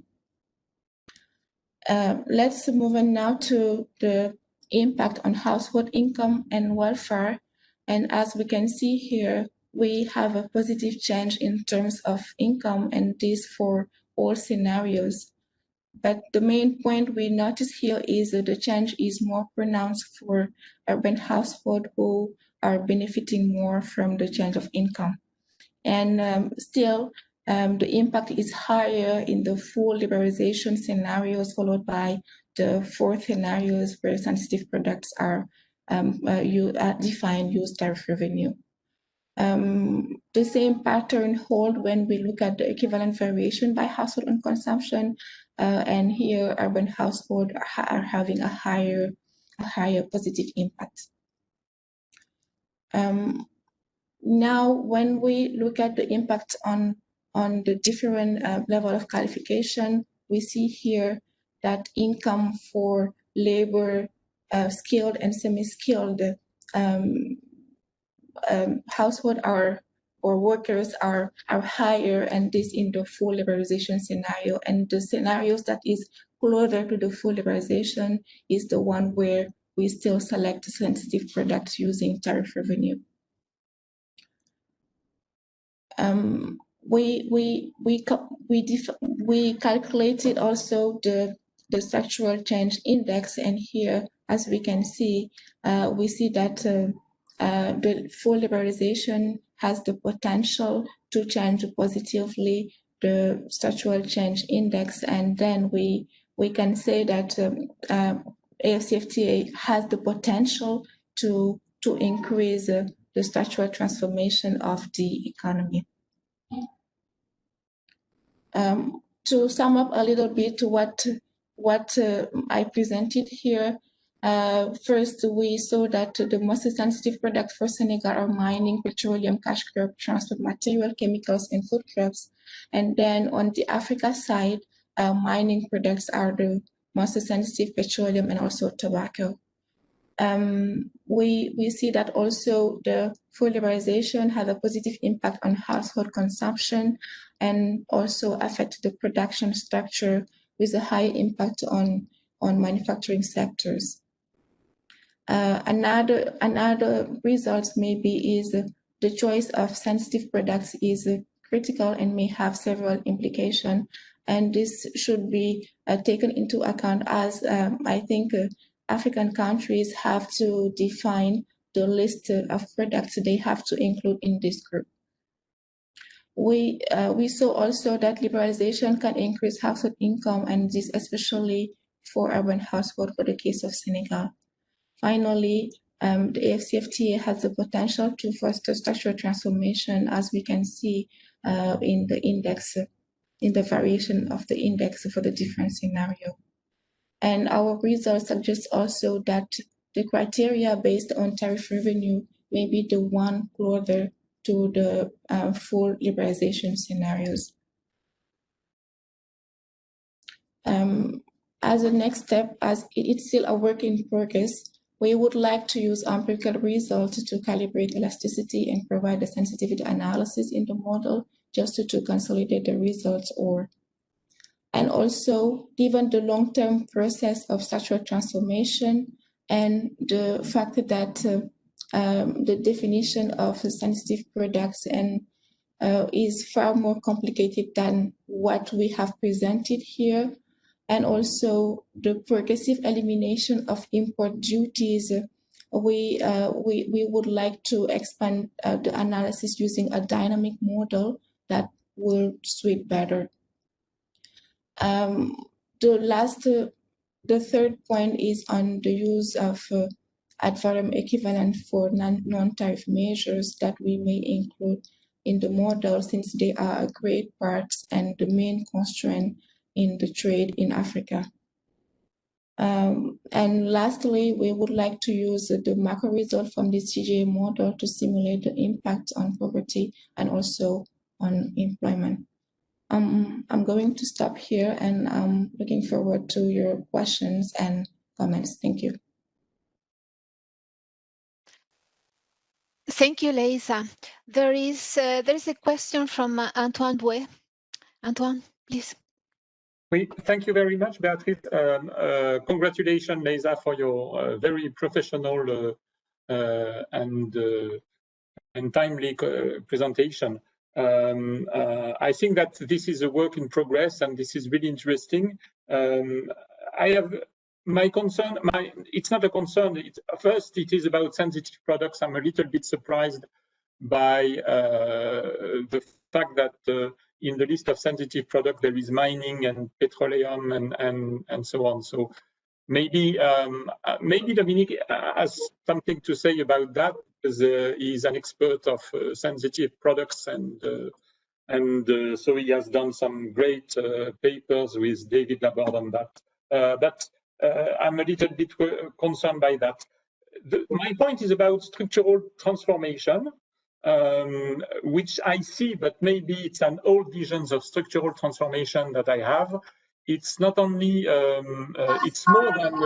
Let's move on now to the impact on household income and welfare. And as we can see here, we have a positive change in terms of income, and this for all scenarios. But the main point we notice here is that the change is more pronounced for urban households who are benefiting more from the change of income. And still, the impact is higher in the full liberalization scenarios, followed by the fourth scenarios where sensitive products are defined use tariff revenue. The same pattern hold when we look at the equivalent variation by household and consumption, and here urban households are having a higher positive impact. Now, when we look at the impact on the different level of qualification, we see here that income for labor, skilled and semi-skilled households are or workers are higher, and this in the full liberalization scenario. And the scenarios that is closer to the full liberalization is the one where we still select sensitive products using tariff revenue. We calculated also the structural change index, and here, as we can see, we see that the full liberalization has the potential to change positively the structural change index, and then we can say that AfCFTA has the potential to increase the structural transformation of the economy. To sum up a little bit what I presented here, first we saw that the most sensitive products for Senegal are mining, petroleum, cash crop, transport material, chemicals, and food crops. And then on the Africa side, mining products are the most sensitive, petroleum, and also tobacco. We see that also the full liberalization has a positive impact on household consumption and also affect the production structure with a high impact on manufacturing sectors. Another result maybe is the choice of sensitive products is critical and may have several implications, and this should be taken into account as I think African countries have to define the list of products they have to include in this group. We saw also that liberalization can increase household income, and this especially for urban households for the case of Senegal. Finally, the AfCFTA has the potential to foster structural transformation, as we can see in the index, in the variation of the index for the different scenarios. And our results suggest also that the criteria based on tariff revenue may be the one closer to the full liberalization scenarios. As a next step, as it's still a work in progress, we would like to use empirical results to calibrate elasticity and provide a sensitivity analysis in the model just to consolidate the results. And also, given the long-term process of structural transformation and the fact that the definition of sensitive products is far more complicated than what we have presented here, and also the progressive elimination of import duties, we would like to expand the analysis using a dynamic model that will suit better. The third point is on the use of ad valorem equivalent for non-tariff measures that we may include in the model, since they are a great part and the main constraint in the trade in Africa. And lastly, we would like to use the macro result from the CGA model to simulate the impact on poverty and also on employment. I'm going to stop here, and I'm looking forward to your questions and comments. Thank you. Thank you, Leisa. There is a question from Antoine Bouet. Antoine, please. Thank you very much, Beatrice. Congratulations, Leisa, for your very professional and timely presentation. I think that this is a work in progress, and this is really interesting. I have my concern. It's not a concern. First, it is about sensitive products. I'm a little bit surprised by the fact that in the list of sensitive products there is mining and petroleum and so on. So maybe Dominique has something to say about that, because he's an expert of sensitive products, and so he has done some great papers with David Laborde on that. But I'm a little bit concerned by that. My point is about structural transformation, which I see, but maybe it's an old visions of structural transformation that I have. It's not only, it's more than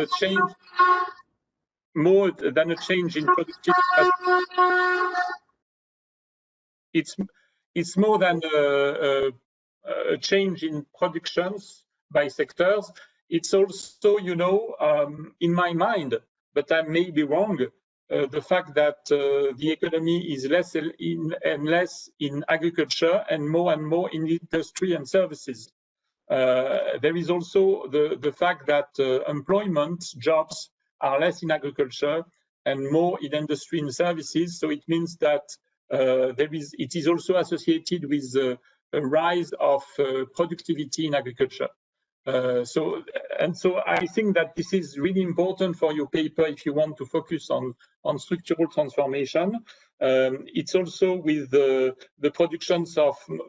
a change in productivity. it's more than a change in productions by sectors. It's also, you know, in my mind, but I may be wrong, the fact that the economy is less in agriculture and more in industry and services. There is also the fact that employment jobs are less in agriculture and more in industry and services. So it means that it is also associated with a rise of productivity in agriculture. So I think that this is really important for your paper if you want to focus on structural transformation. It's also with the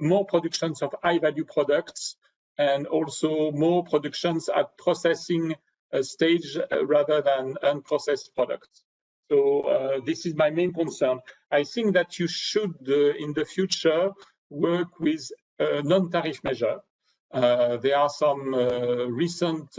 more productions of high value products and also more productions at processing stage rather than unprocessed products. So this is my main concern. I think that you should, in the future, work with non-tariff measure. There are some recent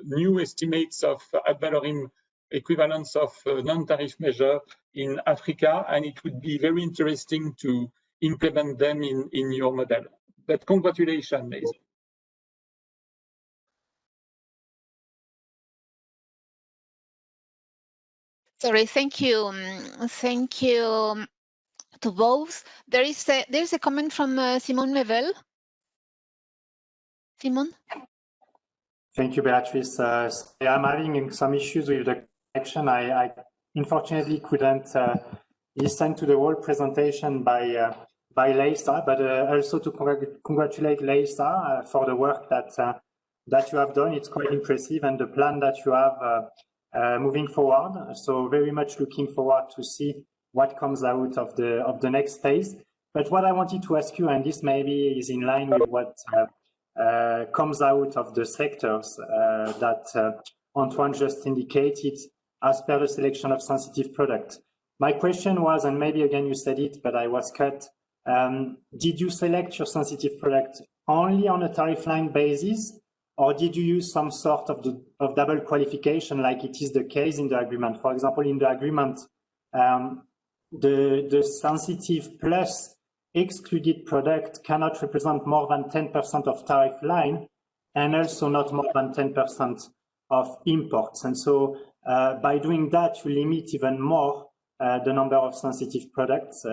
new estimates of ad valorem equivalence of non-tariff measure in Africa, and it would be very interesting to implement them in your model. But congratulations, Maison. Sorry, thank you. Thank you to both. There's a comment from Simone Mevel. Simone? Thank you, Beatrice. I'm having some issues with the connection. I unfortunately couldn't listen to the whole presentation by Leisa, but also to congratulate Leisa for the work that you have done. It's quite impressive, and the plan that you have moving forward. So very much looking forward to see what comes out of the next phase. But what I wanted to ask you, and this maybe is in line with what comes out of the sectors that Antoine just indicated as per the selection of sensitive products. My question was, and maybe again you said it, but I was cut. Did you select your sensitive product only on a tariff line basis, or did you use some sort of double qualification like it is the case in the agreement? For example, in the agreement, the sensitive plus excluded product cannot represent more than 10% of tariff line and also not more than 10% of imports. And so by doing that, you limit even more the number of sensitive products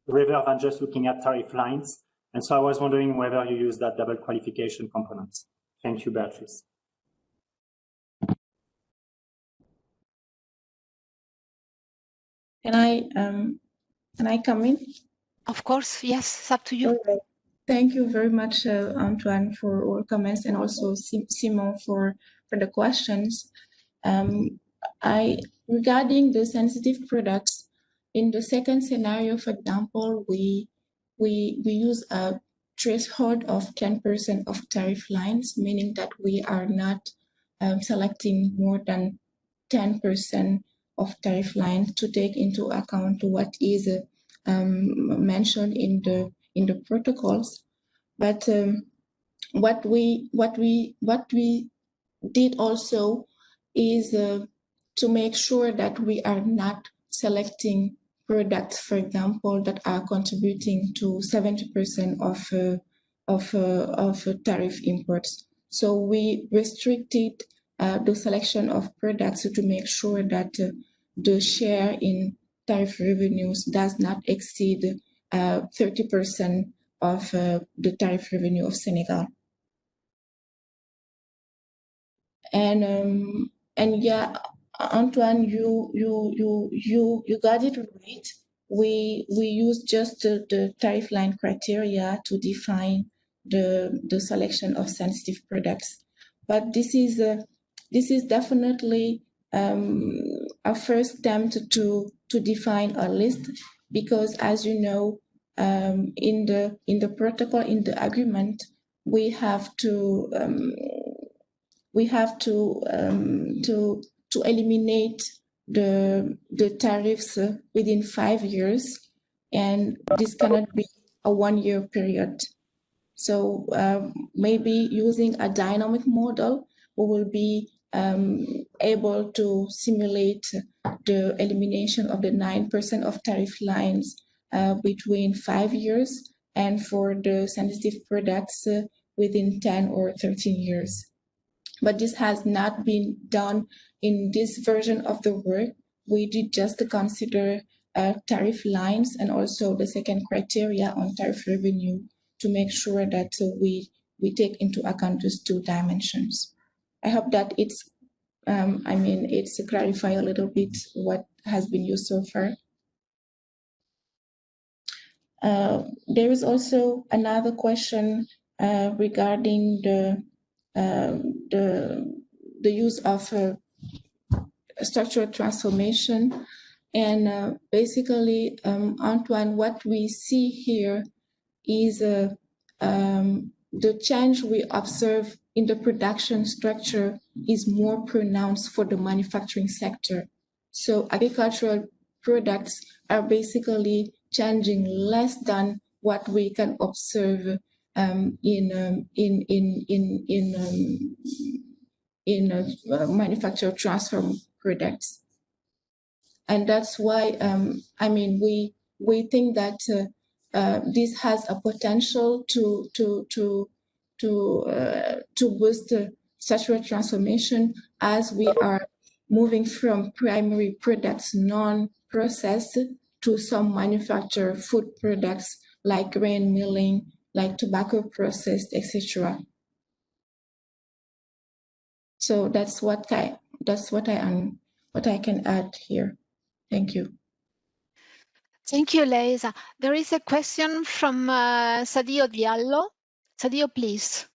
rather than just looking at tariff lines. And so I was wondering whether you use that double qualification component. Thank you, Beatrice. Can I come in? Of course, yes, it's up to you. Okay. Thank you very much, Antoine, for all comments, and also Simon for the questions. Regarding the sensitive products, in the second scenario, for example, we use a threshold of 10% of tariff lines, meaning that we are not selecting more than 10% of tariff lines to take into account what is mentioned in the protocols. But what we did also is to make sure that we are not selecting products, for example, that are contributing to 70% of tariff imports. So we restricted the selection of products to make sure that the share in tariff revenues does not exceed 30% of the tariff revenue of Senegal. And yeah, Antoine, you got it right. We use just the tariff line criteria to define the selection of sensitive products, but this is definitely a first attempt to define a list, because as you know, in the protocol, in the agreement, we have to eliminate the tariffs within 5 years, and this cannot be a 1-year period. So maybe using a dynamic model, we will be able to simulate the elimination of the 9% of tariff lines between 5 years, and for the sensitive products within 10 or 13 years. But this has not been done in this version of the work. We did just consider tariff lines and also the second criteria on tariff revenue to make sure that we take into account those two dimensions. I hope that it's clarify a little bit what has been used so far. There is also another question regarding the use of structural transformation, and basically, Antoine, what we see here is the change we observe in the production structure is more pronounced for the manufacturing sector. So agricultural products are basically changing less than what we can observe in manufactured transform products. And that's why, we think that this has a potential to boost structural transformation as we are moving from primary products, non-processed, to some manufactured food products like grain milling, like tobacco processed, etc. So that's what I can add here. Thank you. Thank you, Leisa. There is a question from Sadio Diallo. Sadio, please.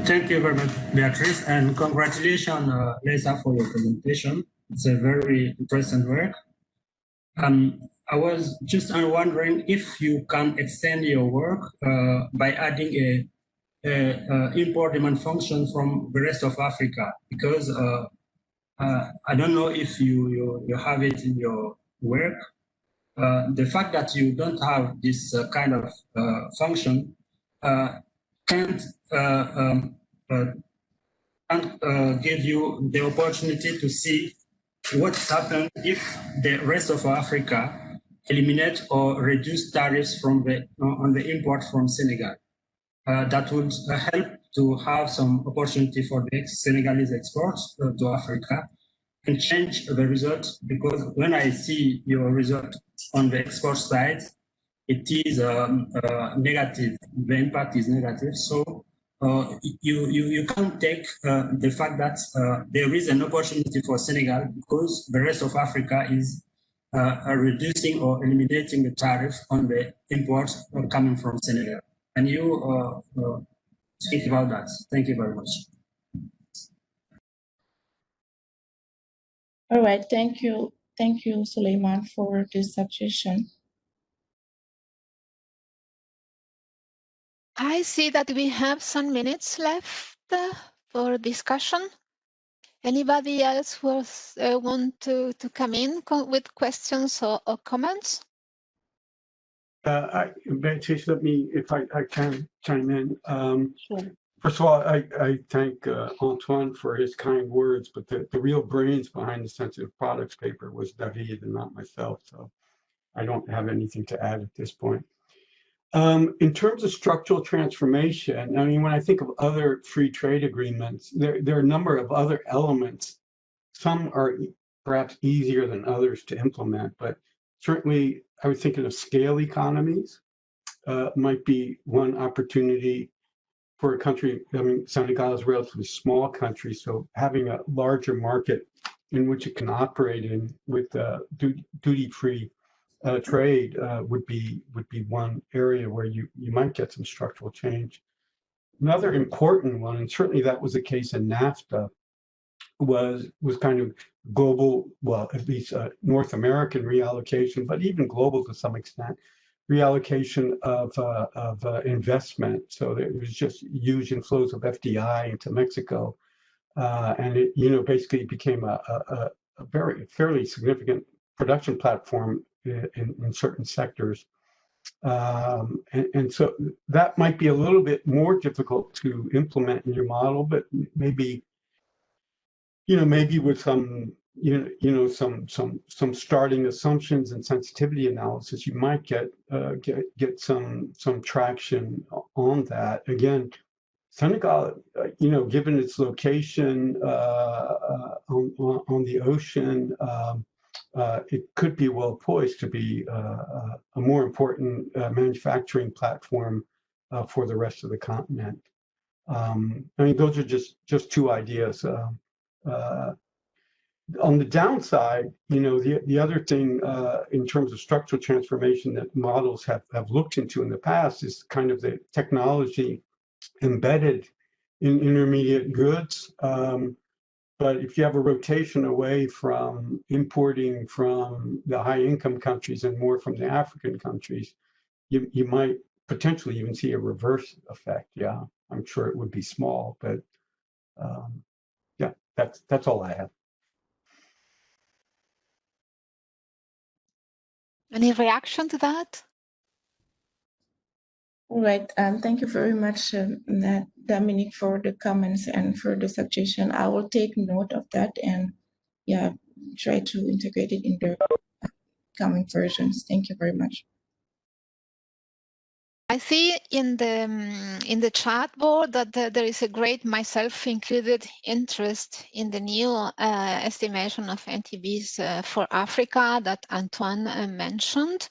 Thank you very much, Beatrice, and congratulations, Leisa, for your presentation. It's a very interesting work. I was just wondering if you can extend your work by adding a import demand function from the rest of Africa, because I don't know if you have it in your work. The fact that you don't have this kind of function can't give you the opportunity to see what's happened if the rest of Africa eliminate or reduce tariffs from on the import from Senegal. That would help to have some opportunity for the Senegalese exports to Africa and change the result, because when I see your result on the export side, it is negative. The impact is negative. So you can't take the fact that there is an opportunity for Senegal because the rest of Africa is reducing or eliminating the tariff on the imports coming from Senegal. And you think about that. Thank you very much. All right, thank you, Suleiman, for this suggestion. I see that we have some minutes left for discussion. Anybody else who want to come in with questions or comments? Beatrice, let me, if I can chime in. Sure. First of all, I thank Antoine for his kind words, but the real brains behind the sensitive products paper was David and not myself, so I don't have anything to add at this point. In terms of structural transformation, I mean, when I think of other free trade agreements, there are a number of other elements. Some are perhaps easier than others to implement, but certainly I was thinking of scale economies might be one opportunity for a country. I mean, Senegal is a relatively small country, so having a larger market in which it can operate in with duty-free trade would be one area where you might get some structural change. Another important one, and certainly that was the case in NAFTA, was kind of global, well, at least North American reallocation, but even global to some extent, reallocation of investment. So there was just huge inflows of FDI into Mexico, and it basically became a fairly significant production platform in certain sectors. And so that might be a little bit more difficult to implement in your model, but maybe with some some starting assumptions and sensitivity analysis, you might get some traction on that. Again, Senegal, given its location on the ocean, it could be well poised to be a more important manufacturing platform for the rest of the continent. I mean, those are just two ideas. On the downside, the other thing in terms of structural transformation that models have looked into in the past is kind of the technology embedded in intermediate goods. But if you have a rotation away from importing from the high income countries and more from the African countries, you might potentially even see a reverse effect. Yeah, I'm sure it would be small, but yeah, that's all I have. Any reaction to that? All right. Thank you very much, Dominic, for the comments and for the suggestion. I will take note of that and try to integrate it in the coming versions. Thank you very much. I see in the chat board that there is a great, myself included, interest in the new estimation of NTBs for Africa that Antoine mentioned.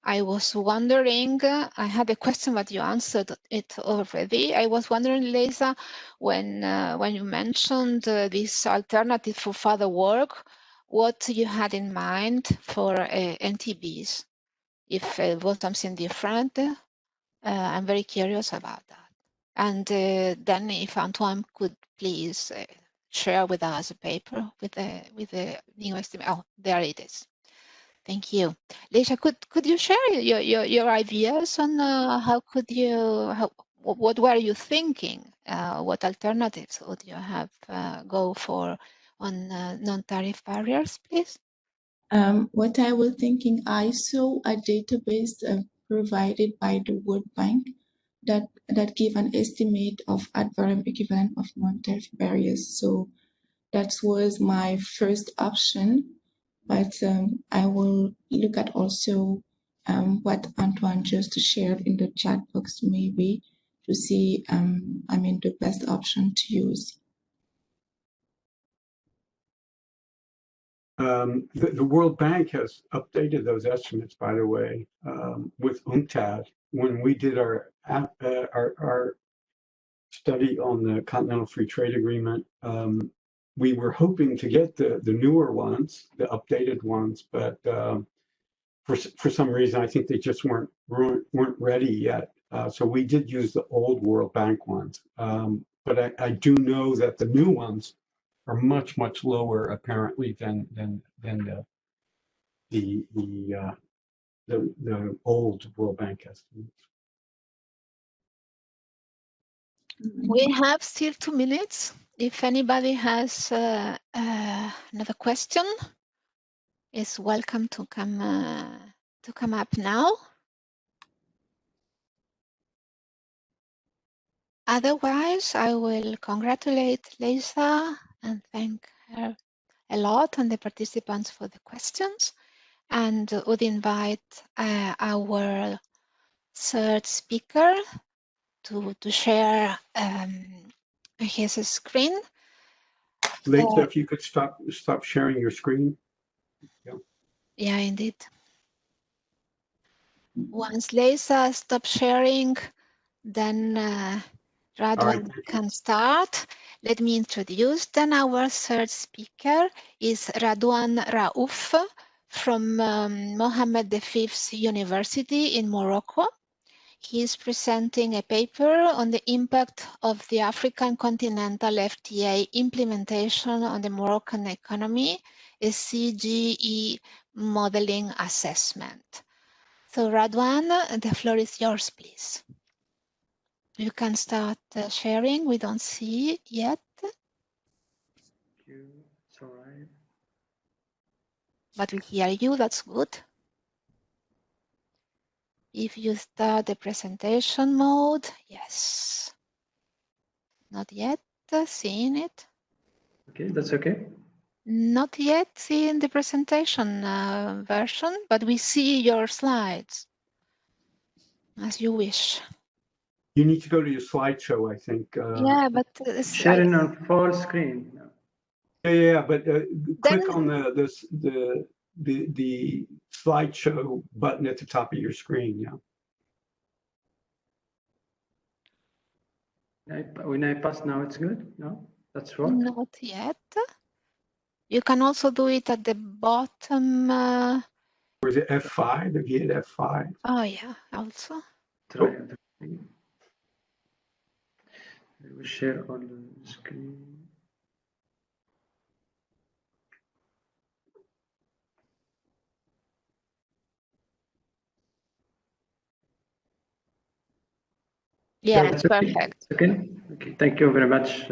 I was wondering, I had a question, but you answered it already. I was wondering, Lisa, when you mentioned this alternative for further work, what you had in mind for NTBs, if it was something different. I'm very curious about that. And then if Antoine could please share with us a paper with the new estimate. Oh, there it is. Thank you. Leisha, could you share your ideas on what were you thinking? What alternatives would you have go for on non-tariff barriers, please? What I was thinking, I saw a database provided by the World Bank that gave an estimate of ad valorem equivalent of non-tariff barriers. So that was my first option. But I will look at also what Antoine just shared in the chat box, maybe, to see, the best option to use. The World Bank has updated those estimates, by the way, with UNCTAD. When we did our study on the Continental Free Trade Agreement, we were hoping to get the newer ones, the updated ones, but for some reason, I think they just weren't ready yet. So we did use the old World Bank ones, but I do know that the new ones are much lower apparently than the old World Bank estimates. We have still 2 minutes. If anybody has another question, is welcome to come up now. Otherwise, I will congratulate Lisa and thank her a lot and the participants for the questions, and would invite our third speaker to share his screen. Lisa, if you could stop sharing your screen. Yeah, indeed. Once Lisa stops sharing, then Radwan can start. Let me introduce then our third speaker is Radwan Raouf from Mohammed V University in Morocco. He is presenting a paper on the impact of the African Continental FTA implementation on the Moroccan economy, a CGE modeling assessment. So Radwan, the floor is yours, please. You can start sharing. We don't see it yet. It's all right. But we hear you, that's good. If you start the presentation mode, yes. Not yet seeing it. Okay, that's okay. Not yet in the presentation version, but we see your slides as you wish. You need to go to your slideshow, I think. Yeah, but sharing on full screen. Yeah, but click on the slideshow button at the top of your screen. Yeah. When I pass now, it's good. No, that's right. Not yet. You can also do it at the bottom. Or is it F5? If you hit F5. Oh yeah, also. Try other thing. I will share on the screen. Yeah, it's perfect. Okay. Thank you very much,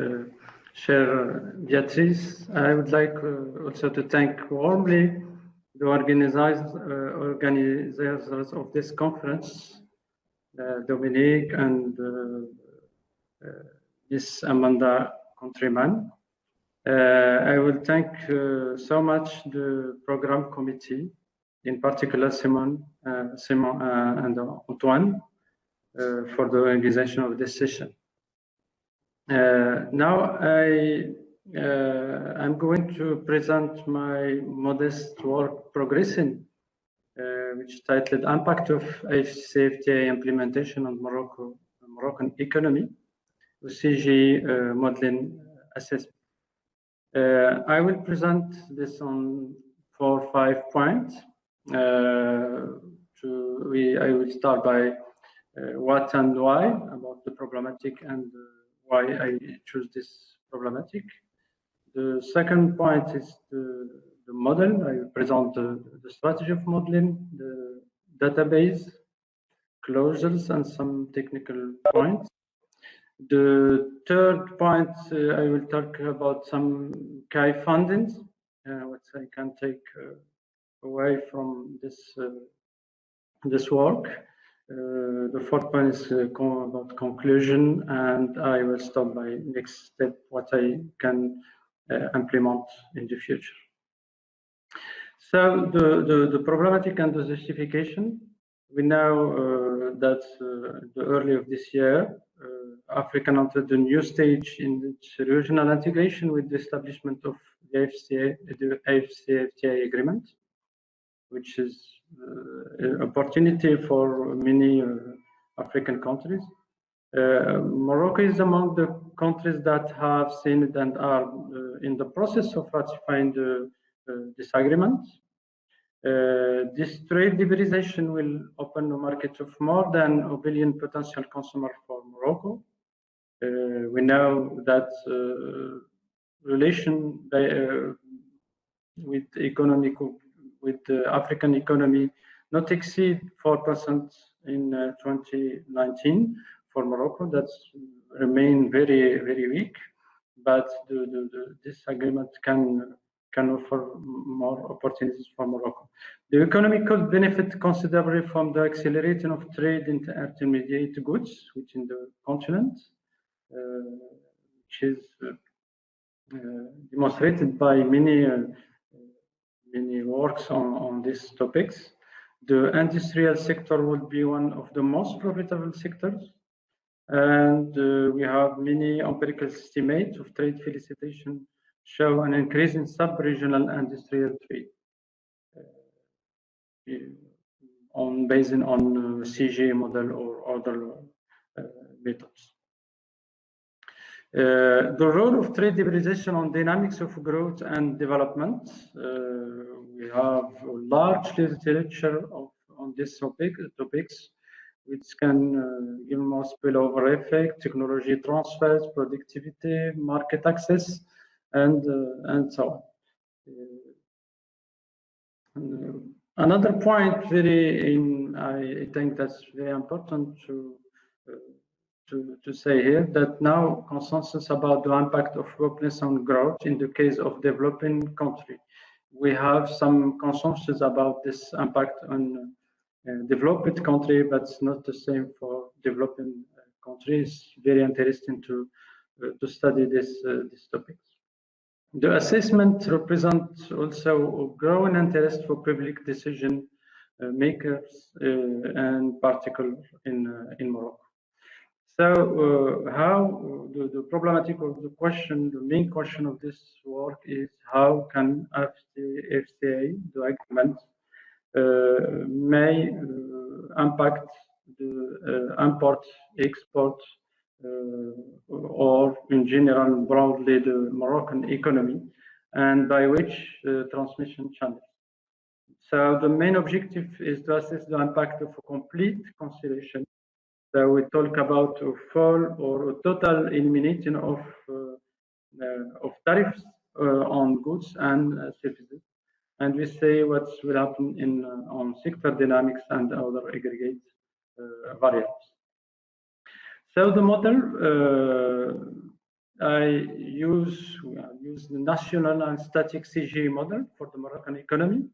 Chair Beatrice. I would like also to thank warmly the organizers of this conference, Dominique and Miss Amanda Countryman. I will thank so much the program committee, in particular Simon and Antoine, for the organization of this session. Now I'm going to present my modest work progressing, which is titled Impact of AfCFTA Implementation on Moroccan Economy, with CG Modeling Assessment. I will present this on 4 or 5 points. I will start by what and why about the problematic and why I choose this problematic. The second point is the model. I will present the strategy of modeling, the database, closures, and some technical points. The third point, I will talk about some key findings, which I can take away from this work. The fourth point is about conclusion, and I will start by next step, what I can implement in the future. So the problematic and the justification. We know that the early of this year, Africa entered a new stage in its regional integration with the establishment of the AfCFTA agreement, which is an opportunity for many African countries. Morocco is among the countries that have seen it and are in the process of ratifying this agreement. This trade liberalization will open a market of more than 1 billion potential consumers for Morocco. We know that relation with the African economy not exceed 4% in 2019 for Morocco. That's remain very, very weak, but this agreement can offer more opportunities for Morocco. The economy could benefit considerably from the acceleration of trade in intermediate goods within the continent, which is demonstrated by many works on these topics. The industrial sector will be one of the most profitable sectors, and we have many empirical estimates of trade felicitation show an increase in sub-regional industrial trade based on CG model or other methods. The role of trade liberalization on dynamics of growth and development. We have a large literature on these topics, which can give more spillover effect, technology transfers, productivity, market access, and so on. Another point, I think that's very important to say here, that now consensus about the impact of workplace on growth in the case of developing country. We have some consensus about this impact on developed country, but it's not the same for developing countries. Very interesting to study these topics. The assessment represents also a growing interest for public decision makers, and particular in Morocco. So how the problematic of the question, the main question of this work is how can AfCFTA, the agreement, may impact the import, export, or in general, broadly, the Moroccan economy, and by which transmission channels. So the main objective is to assess the impact of a complete conciliation. So we talk about a full or a total eliminating of tariffs on goods and services, and we say what will happen in on sector dynamics and other aggregate variables. So the model I use the national and static CG model for the Moroccan economy.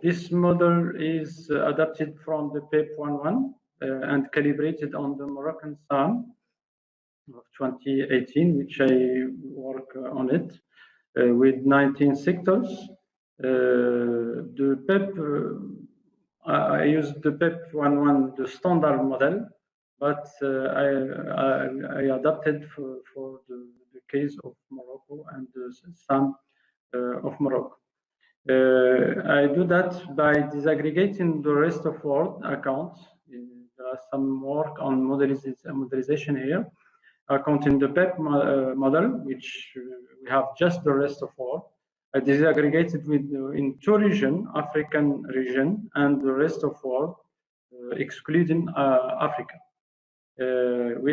This model is adapted from the PEP 11 and calibrated on the Moroccan SAM of 2018, which I work on it with 19 sectors. The PEP, I used the PEP 11, the standard model, but I adapted for the case of Morocco and the SAM of Morocco. I do that by disaggregating the rest of world accounts. There are some work on modelization here. Account in the PEP model, which we have just the rest of world. I disaggregated in two regions, African region and the rest of world, excluding Africa. We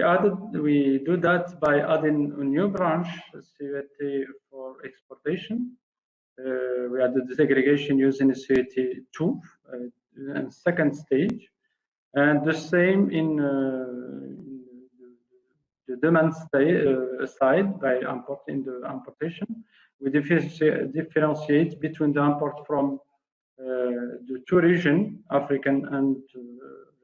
do that by adding a new branch, CFTA for exportation. We had the disaggregation using CFTA 2 and second stage, and the same in the demand side by importing the importation. We differentiate between the import from the two regions, African and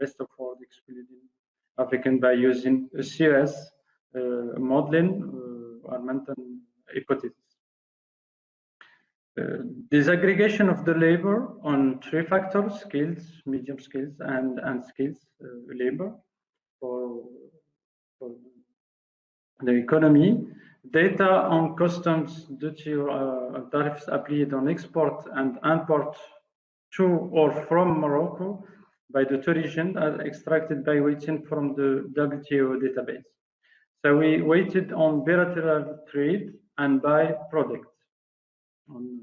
rest of world, excluding African, by using a CS modeling or mental hypothesis. Disaggregation of the labor on three factors: skills, medium skills, and skills labor for the economy. Data on customs duty tariffs applied on export and import to or from Morocco by the two regions are extracted by weighting from the WTO database. So we weighted on bilateral trade and by product on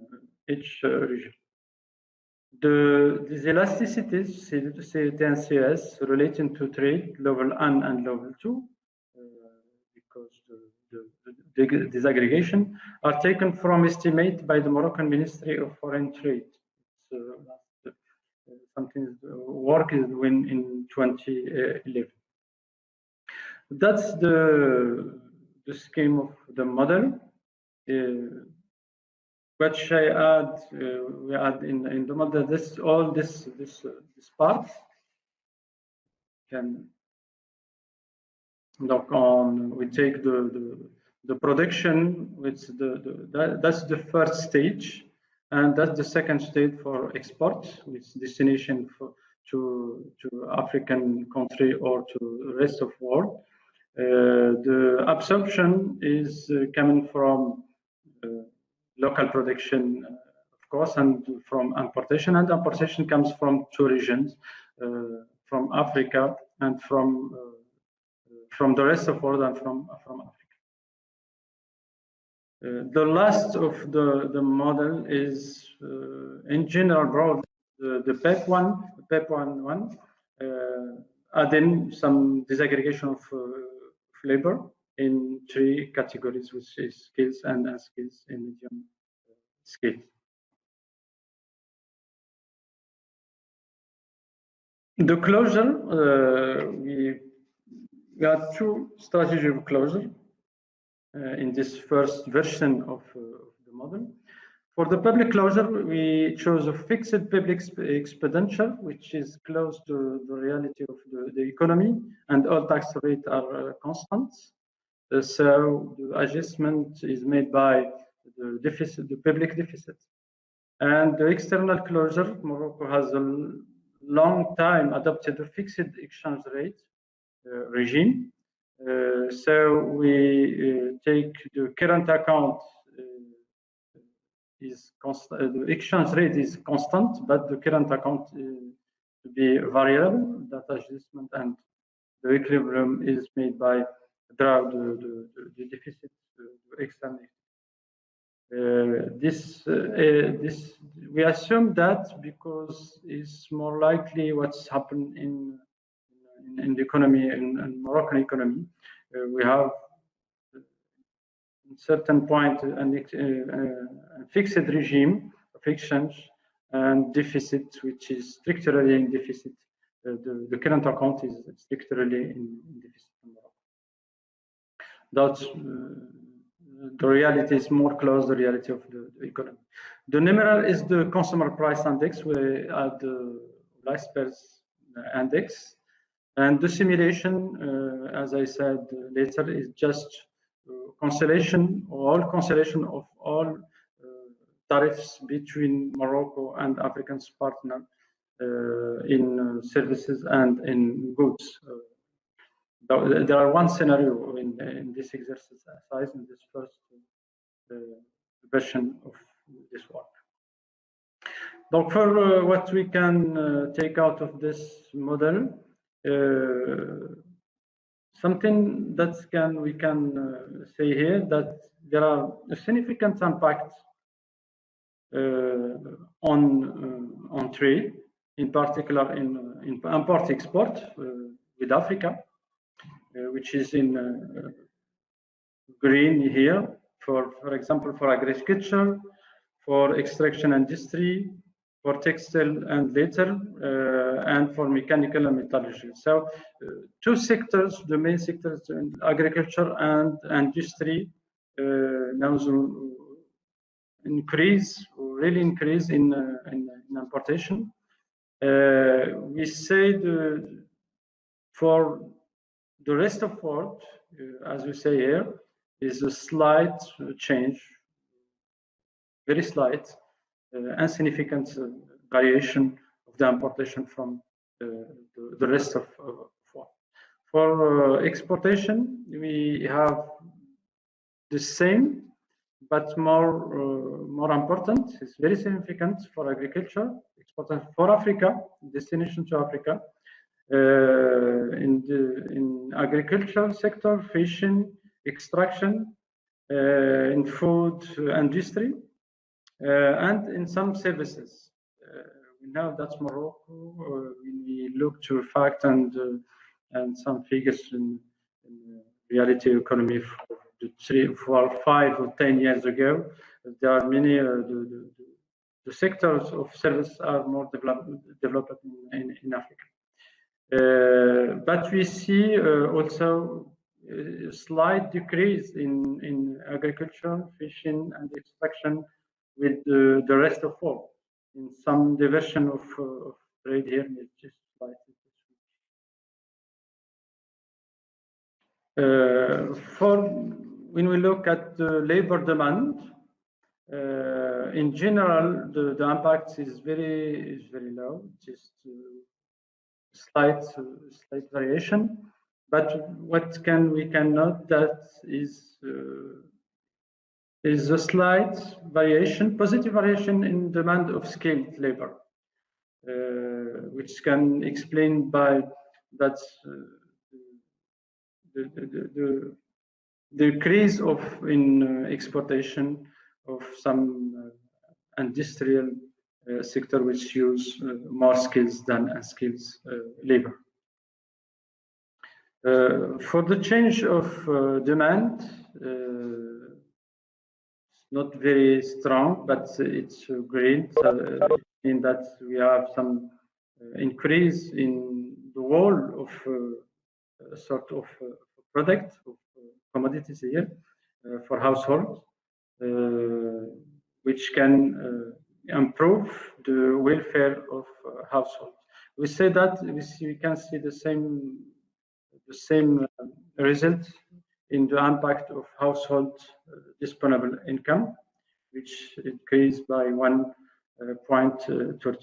each region. These elasticities, CFTA and CS, relating to trade level 1 and level 2, because the disaggregation are taken from estimate by the Moroccan Ministry of Foreign Trade. So that's something work is doing in 2011. That's the scheme of the model. Which I add, we add in the model this part can look on. We take the production, which that's the first stage, and that's the second stage for export, with destination to African country or to the rest of world. The absorption is coming from local production, of course, and from importation. And importation comes from two regions, from Africa and from the rest of the world and from Africa. The last of the model is, in general, broad, the PEP 1, adding some disaggregation of labor in three categories, which is skills and unskills in medium skills. The closure, we got two strategies of closure in this first version of the model. For the public closure, we chose a fixed public expenditure, which is close to the reality of the economy, and all tax rates are constant. So the adjustment is made by the deficit, the public deficit. And the external closure, Morocco has a long time adopted a fixed exchange rate regime. So we take the current account is constant, the exchange rate is constant, but the current account to be variable, data adjustment, and the equilibrium is made by the deficit external. This we assume that because it's more likely what's happened in the economy, in Moroccan economy. We have at certain point a fixed regime of exchange and deficit, which is structurally in deficit. The current account is structurally in deficit in Morocco. That's the reality is more close to the reality of the economy. The nominal is the consumer price index. We add the Leicesters index. And the simulation, as I said later, is just cancellation of all tariffs between Morocco and African partner in services and in goods. There are one scenario in this exercise, in this first version of this work. So for what we can take out of this model, something that we can say here that there are a significant impact on trade, in particular in import-export with Africa, which is in green here, for example, for agriculture, for extraction industry, for textile and leather, and for mechanical and metallurgy. So two sectors, the main sectors, agriculture and industry, now really increase in importation. We say for the rest of the world, as we say here, is a slight change, very slight, insignificant variation of the importation from the rest of world. For exportation, we have the same, but more important. It's very significant for agriculture, exportation for Africa, destination to Africa. In agricultural sector, fishing, extraction, in food industry, and in some services. We know that Morocco, when we look to fact and some figures in reality economy for 3, 4, 5 or 10 years ago, there are many the sectors of service are more developed in Africa. But we see also a slight decrease in agriculture, fishing, and extraction with the rest of the world. In some diversion of trade here, it's just slightly. When we look at the labor demand, in general, the impact is very low, just slight variation. But what we can note that is a slight variation, positive variation in demand of skilled labor, which can explain by that the decrease in exportation of some industrial sector which use more skills than unskilled labor. For the change of demand, it's not very strong, but it's green. So in that we have some increase in the whole of sort of product of commodities here for household, which can improve the welfare of household. We say that we can see the same result in the impact of household disponible income. which increased by 1.13.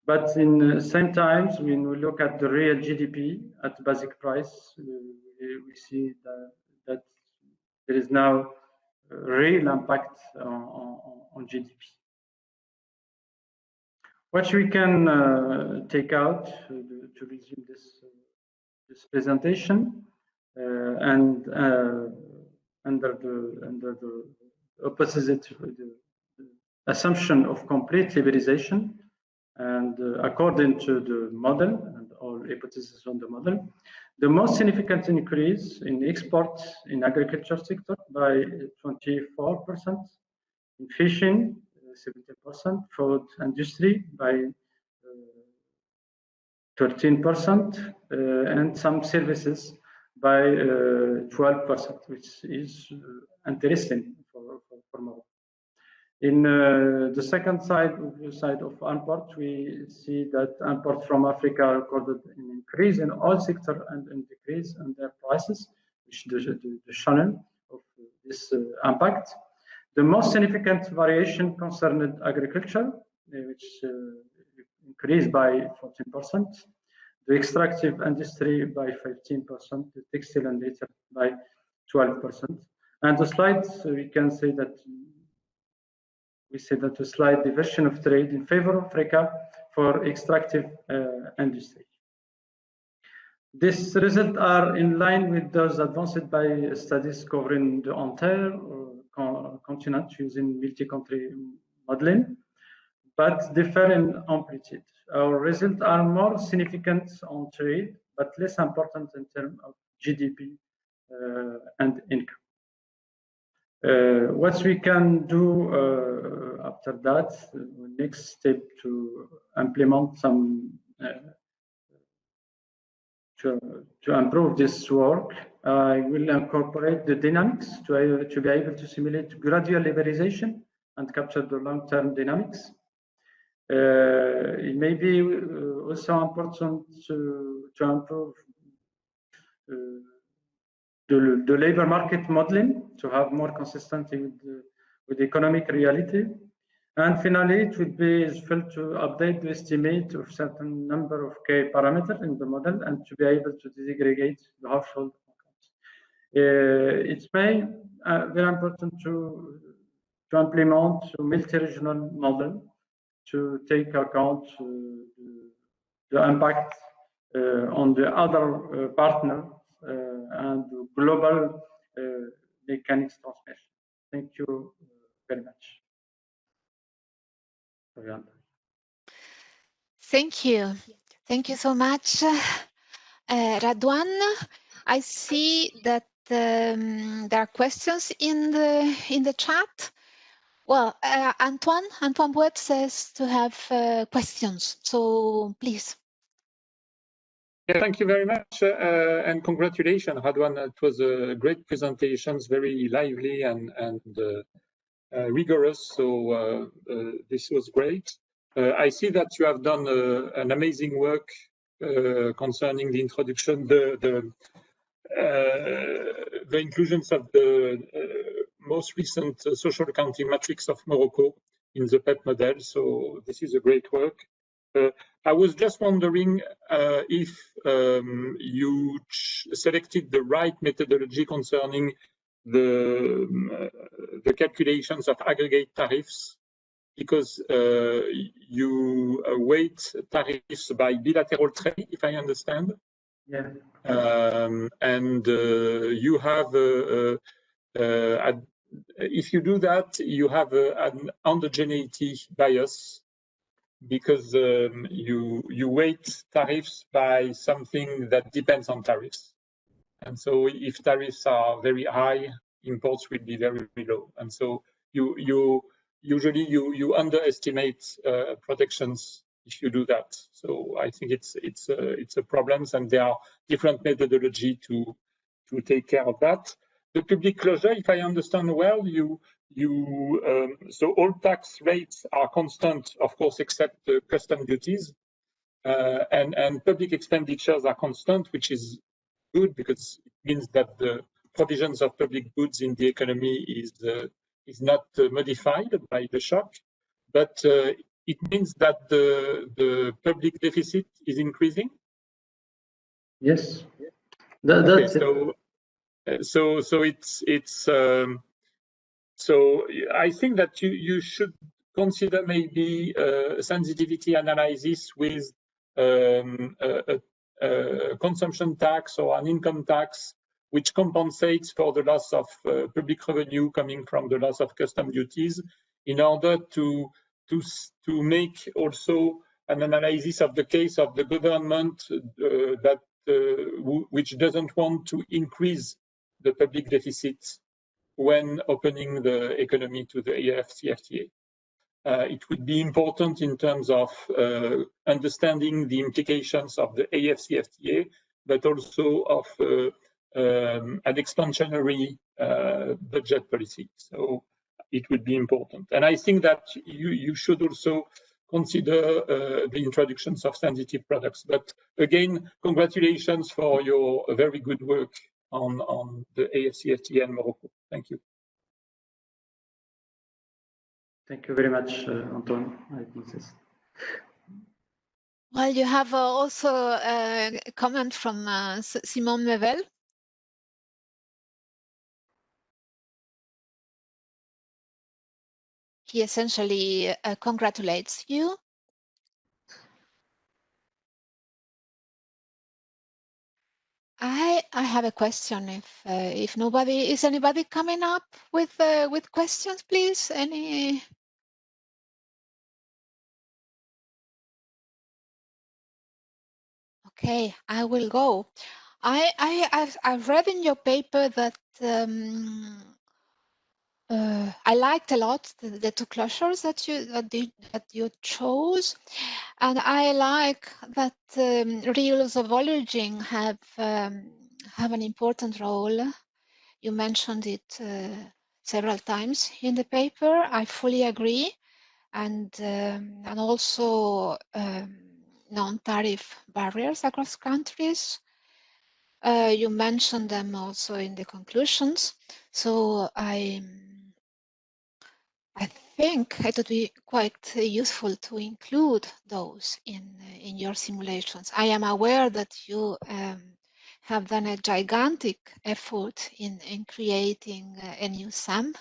But in the same time, when we look at the real GDP at basic price, we see that there is now a real impact on GDP. What we can take out to resume this presentation and under the opposite the assumption of complete liberalization, and according to the model and all hypotheses on the model, the most significant increase in exports in agriculture sector by 24%, in fishing 70%, food industry by 13%, and some services by 12%, which is interesting for Morocco. In the second side of import, we see that import from Africa recorded an increase in all sectors and a decrease in their prices, which is the channel of this impact. The most significant variation concerned agriculture, which increased by 14%, the extractive industry by 15%, the textile and leather by 12%. And the slides, we can say that a slight diversion of trade in favor of Africa for extractive industry. These results are in line with those advanced by studies covering the entire continent using multi-country modeling, but differ in amplitude. Our results are more significant on trade, but less important in terms of GDP and income. What we can do after that, next step to implement some to improve this work, I will incorporate the dynamics to be able to simulate gradual liberalization and capture the long-term dynamics. It may be also important to improve the labor market modeling to have more consistency with the economic reality. And finally, it would be useful to update the estimate of certain number of key parameters in the model and to be able to disaggregate the household incomes. It's very important to implement a multi-regional model to take account the impact on the other partners and the global mechanics transmission. Thank you very much. Thank you. Thank you so much, Radwan. I see that there are questions in the chat. Well, Antoine Bouet says to have questions. So please. Yeah, thank you very much, and congratulations, Radwan. It was a great presentation, very lively and rigorous. So this was great. I see that you have done an amazing work concerning the introduction, the inclusions of the most recent social accounting matrix of Morocco in the PEP model. So this is a great work. I was just wondering if you selected the right methodology concerning the calculations of aggregate tariffs, because you weight tariffs by bilateral trade, if I understand. Yeah. And you have, if you do that, you have an endogeneity bias, because you weight tariffs by something that depends on tariffs. And so if tariffs are very high, imports will be very low. And so you usually underestimate protections if you do that. So I think it's a problem, and there are different methodology to take care of that. The public closure, if I understand well, so all tax rates are constant, of course, except the custom duties, and public expenditures are constant, which is good because it means that the provisions of public goods in the economy is not modified by the shock, but it means that the public deficit is increasing? Yes, that's okay, so I think that you should consider maybe a sensitivity analysis with a consumption tax or an income tax, which compensates for the loss of public revenue coming from the loss of custom duties, in order to make also an analysis of the case of the government which doesn't want to increase the public deficit when opening the economy to the AfCFTA. It would be important in terms of understanding the implications of the AfCFTA, but also of an expansionary budget policy. So it would be important. And I think that you should also consider the introductions of sensitive products. But again, congratulations for your very good work on the AfCFTA and Morocco. Thank you. Thank you very much, Antoine. Well, you have also a comment from Simon Mevel. He essentially congratulates you. I have a question. If nobody is anybody coming up with questions, please. Any? Okay, I will go. I've read in your paper that I liked a lot the two closures that you chose, and I like that rules of origin have an important role. You mentioned it several times in the paper. I fully agree, and also non-tariff barriers across countries. You mentioned them also in the conclusions. So I think it would be quite useful to include those in your simulations. I am aware that you have done a gigantic effort in creating a new SAM,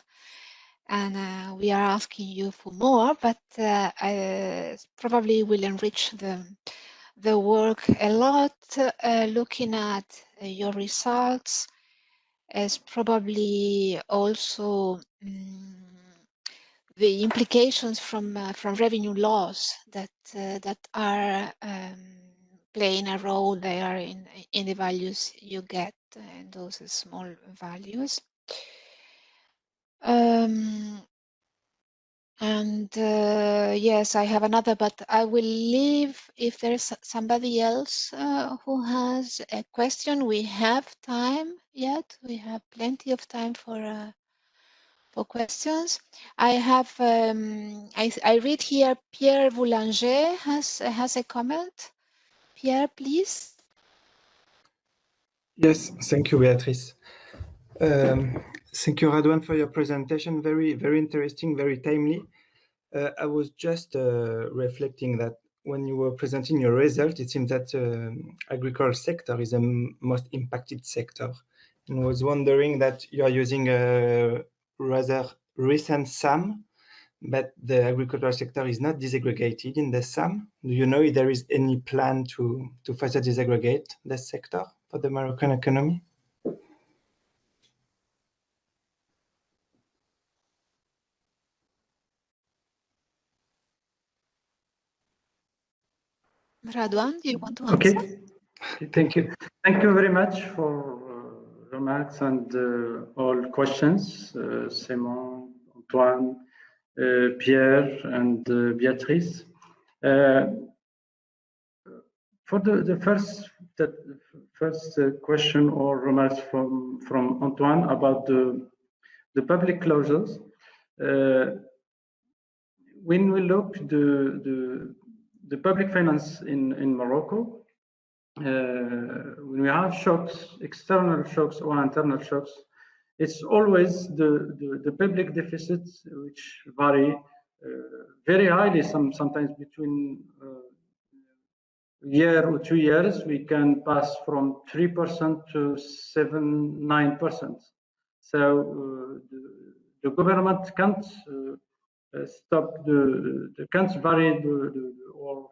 and we are asking you for more, but I probably will enrich the work a lot, looking at your results as probably also the implications from revenue loss that are playing a role there in the values you get, and those small values. Yes, I have another, but I will leave if there's somebody else who has a question. We have time yet. We have plenty of time for questions. I have I read here Pierre Boulanger has a comment. Pierre, please. Yes, thank you, Beatrice. Thank you, Radwan, for your presentation. Very, very interesting, very timely. I was just reflecting that when you were presenting your result, it seems that agricultural sector is the most impacted sector. And I was wondering that you are using a rather recent SAM, but the agricultural sector is not disaggregated in the SAM. Do you know if there is any plan to further disaggregate the sector for the Moroccan economy? Radwan, do you want to answer? Okay, thank you. Thank you very much for remarks and all questions, Simon, Antoine, Pierre, and Beatrice. For the first question or remarks from Antoine about the public closures, when we look the public finance in Morocco, when we have shocks, external shocks or internal shocks, it's always the public deficits which vary very highly, sometimes between year or 2 years, we can pass from 3% to 9%. So the government can't stop can't vary or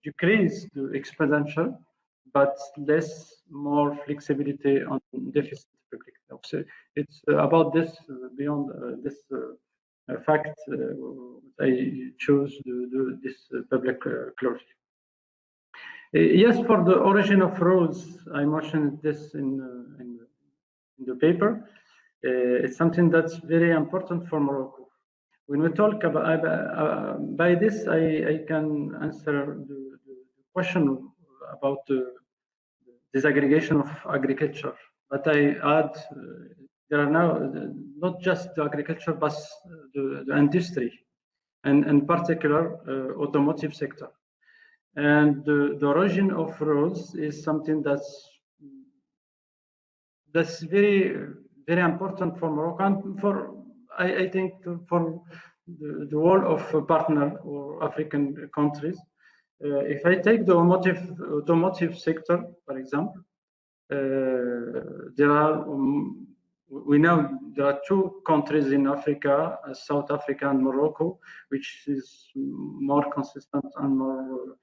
decrease the expenditure, but more flexibility on deficit public. So it's about this beyond this fact I chose this public closure. Yes, for the origin of roads, I mentioned this in the paper. It's something that's very important for Morocco. When we talk about by this, I can answer the question about the disaggregation of agriculture. But I add, there are now not just the agriculture, but the industry, and in particular, automotive sector. And the origin of roads is something that's very, very important for Morocco and for, I think, for the whole of partner or African countries. If I take the automotive sector, for example, we know there are 2 countries in Africa, South Africa and Morocco, which is more consistent and more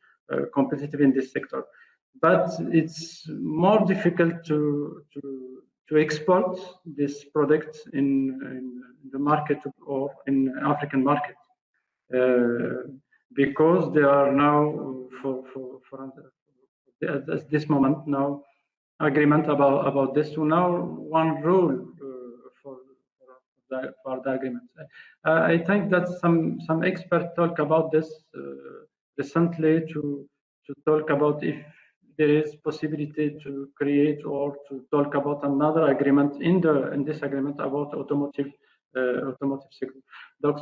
competitive in this sector. But it's more difficult to export this product in the market or in African market because there are now at this moment now agreement about this. So now one rule for the agreement. I think that some experts talk about this recently to talk about if there is possibility to create or to talk about another agreement in this agreement about automotive sector.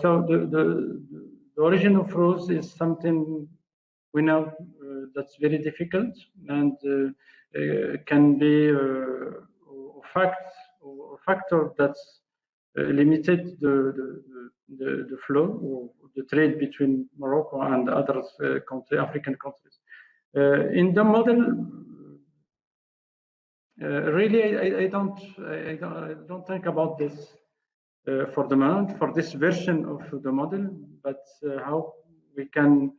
So the origin of rules is something we know that's very difficult and can be a factor that's limited the flow or the trade between Morocco and other African countries. In the model, really, I don't think about this for the moment, for this version of the model, but how we can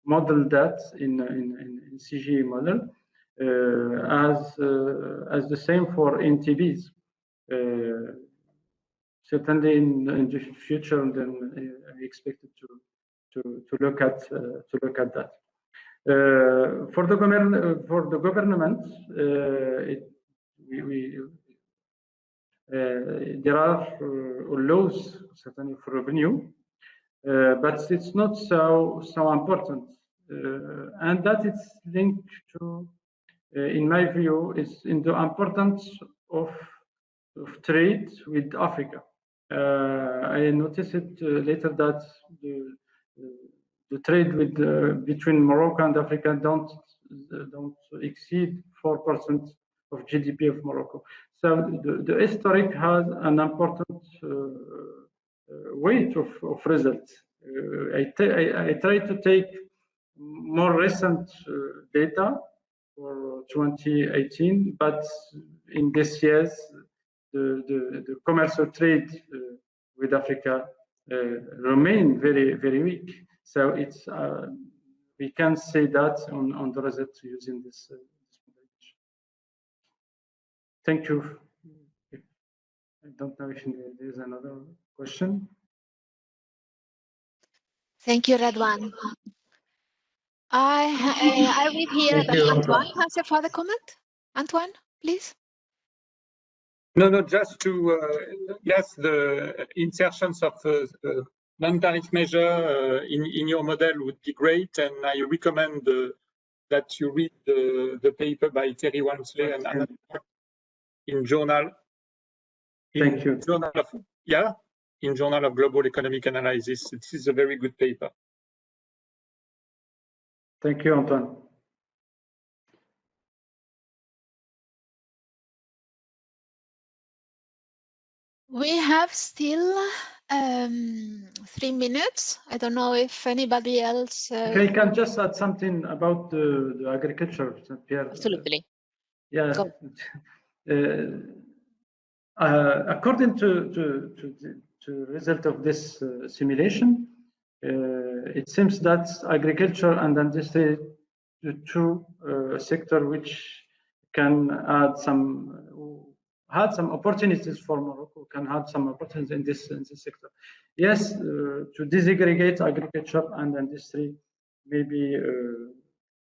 model that in CGE model as the same for NTBs. Certainly in the future, then I expected to look at that. For the government, there are laws certainly for revenue, but it's not so important, and that is linked to, in my view, is in the importance of trade with Africa. I noticed it later that the trade between Morocco and Africa don't exceed 4% of GDP of Morocco. So the historic has an important weight of results. I try to take more recent data for 2018, but in this years the commercial trade with Africa remain very, very weak. So it's we can say that on the results using this. Thank you. I don't know if there is another question. Thank you, Redwan. I read here that Antoine has a further comment. Antoine, please. No, just to, yes, the insertions of non-tariff measure in your model would be great, and I recommend that you read the paper by Terry Wansley and in journal. Thank you. In Journal of Global Economic Analysis. This is a very good paper. Thank you, Antoine. We have still 3 minutes. I don't know if anybody else. Okay, I can just add something about the agriculture, Pierre. Absolutely. Yeah. According to the result of this simulation, it seems that agriculture and industry, the two sector which can add had some opportunities for Morocco, can have some opportunities in this sector. Yes, to disaggregate agriculture and industry maybe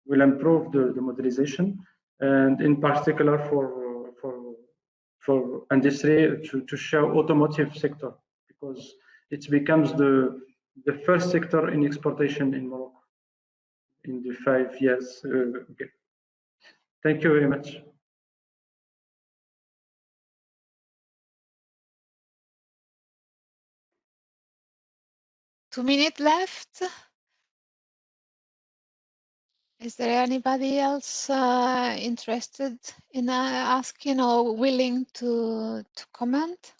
will improve the modelization, and in particular for industry to show automotive sector, because it becomes the first sector in exportation in Morocco in the 5 years. Okay. Thank you very much. Two minutes left. Is there anybody else interested in asking or willing to comment?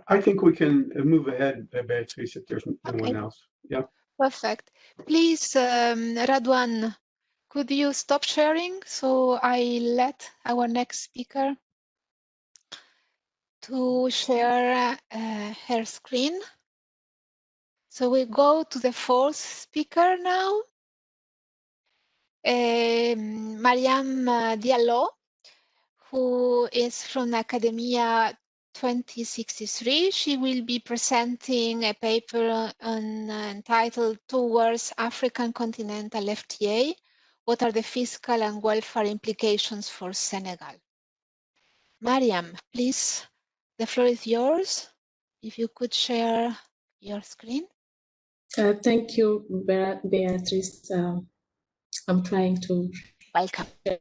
I think we can move ahead, Beatrice, if there's no one else. Yeah. Perfect. Please, Radwan, could you stop sharing so I let our next speaker to share her screen? So we go to the fourth speaker now, Mariam Diallo, who is from Academia 2063. She will be presenting a paper entitled Towards African Continental FTA. What are the fiscal and welfare implications for Senegal? Mariam, please, the floor is yours. If you could share your screen. Thank you, Beatrice. I'm trying to. Welcome. Can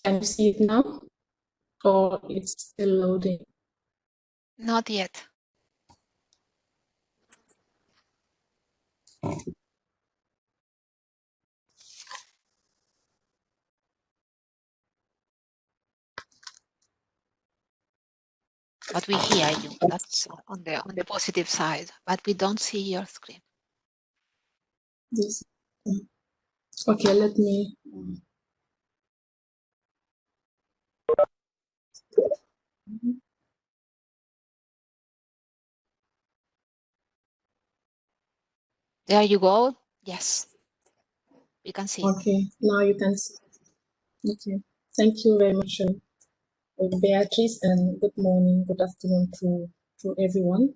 you see it now, or it's still loading? Not yet. But we hear you. That's on the positive side, but we don't see your screen. Yes. Okay, let me. There you go. Yes, we can see. Okay, now you can see. Okay, thank you very much, Beatrice, and good morning, good afternoon to everyone,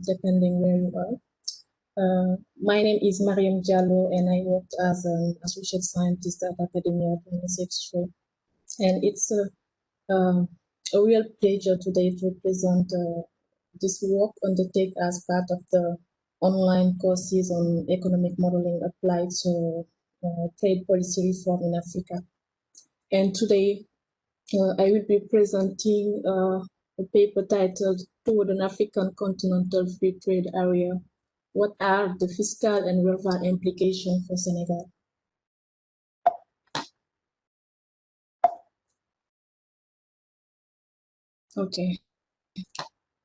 depending where you are. My name is Mariam Diallo, and I worked as an associate scientist at Academia 2063. And it's a real pleasure today to present this work undertaken as part of the online courses on economic modeling applied to trade policy reform in Africa. And today, I will be presenting a paper titled Toward an African Continental Free Trade Area. What are the fiscal and welfare implications for Senegal? Okay.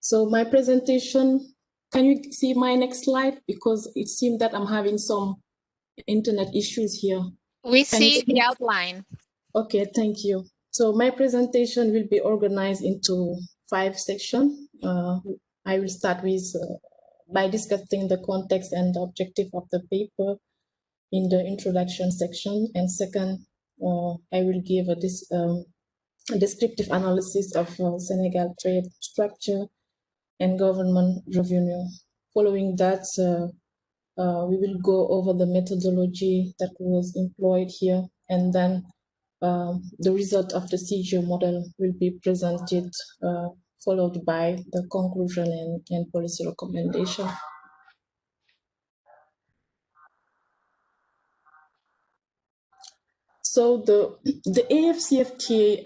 So my presentation, can you see my next slide? Because it seems that I'm having some internet issues here. We see the outline. Okay, thank you. So my presentation will be organized into 5 sections. I will start with by discussing the context and the objective of the paper in the introduction section. And second, I will give a descriptive analysis of Senegal trade structure and government revenue. Following that, we will go over the methodology that was employed here, and then the result of the seizure model will be presented, followed by the conclusion and policy recommendation. So the AfCFTA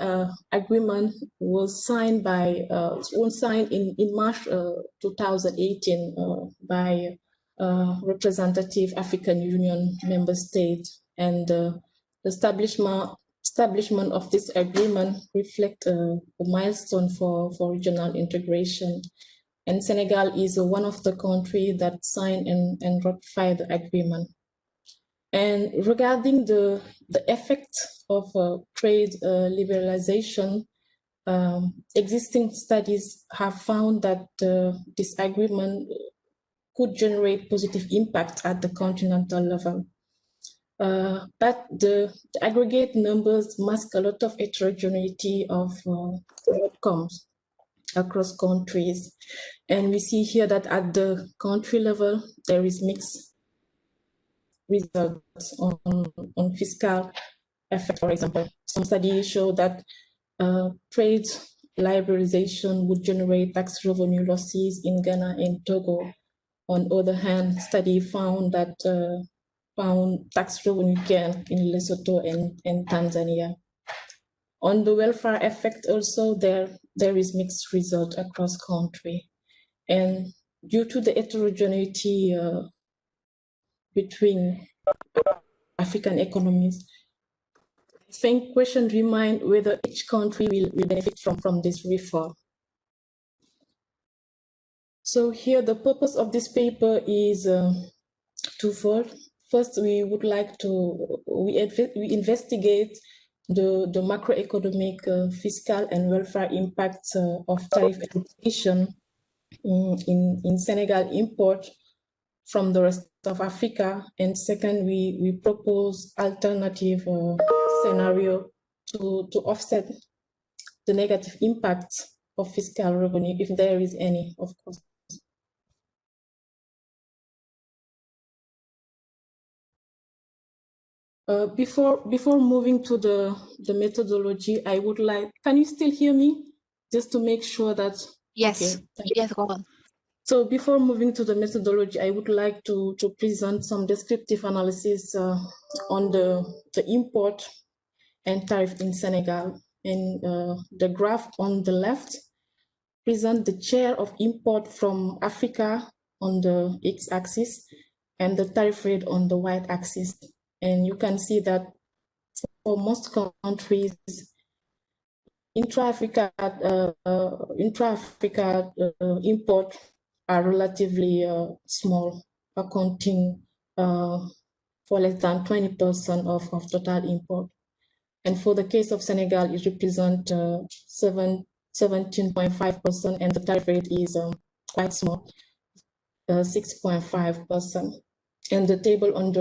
agreement was signed by signed in March 2018 by representative African Union member states, and the establishment of this agreement reflect a milestone for regional integration. And Senegal is one of the countries that signed and ratified the agreement. And regarding the effect of trade liberalization, existing studies have found that this agreement could generate positive impact at the continental level. But the aggregate numbers mask a lot of heterogeneity of outcomes across countries. And we see here that at the country level, there is mixed results on fiscal effect. For example, some studies show that trade liberalization would generate tax revenue losses in Ghana and Togo. On the other hand, study found that tax revenue gain in Lesotho and Tanzania. On the welfare effect also, there is mixed result across country. And due to the heterogeneity between African economies, I think question remain whether each country will benefit from this reform. So here the purpose of this paper is twofold. First, we would like to investigate the macroeconomic, fiscal, and welfare impacts of tariff education in Senegal import from the rest of Africa. And second, we propose alternative scenario to offset the negative impacts of fiscal revenue, if there is any, of course. Before moving to the methodology, I would like, can you still hear me? Just to make sure that. Yes, okay, yes, go on. So before moving to the methodology, I would like to present some descriptive analysis on the import and tariff in Senegal. And the graph on the left present the share of import from Africa on the x-axis and the tariff rate on the y-axis. And you can see that for most countries, intra-Africa import are relatively small, accounting for less than 20% of total import. And for the case of Senegal, it represents 17.5%, and the tariff rate is quite small, 6.5%. And the table on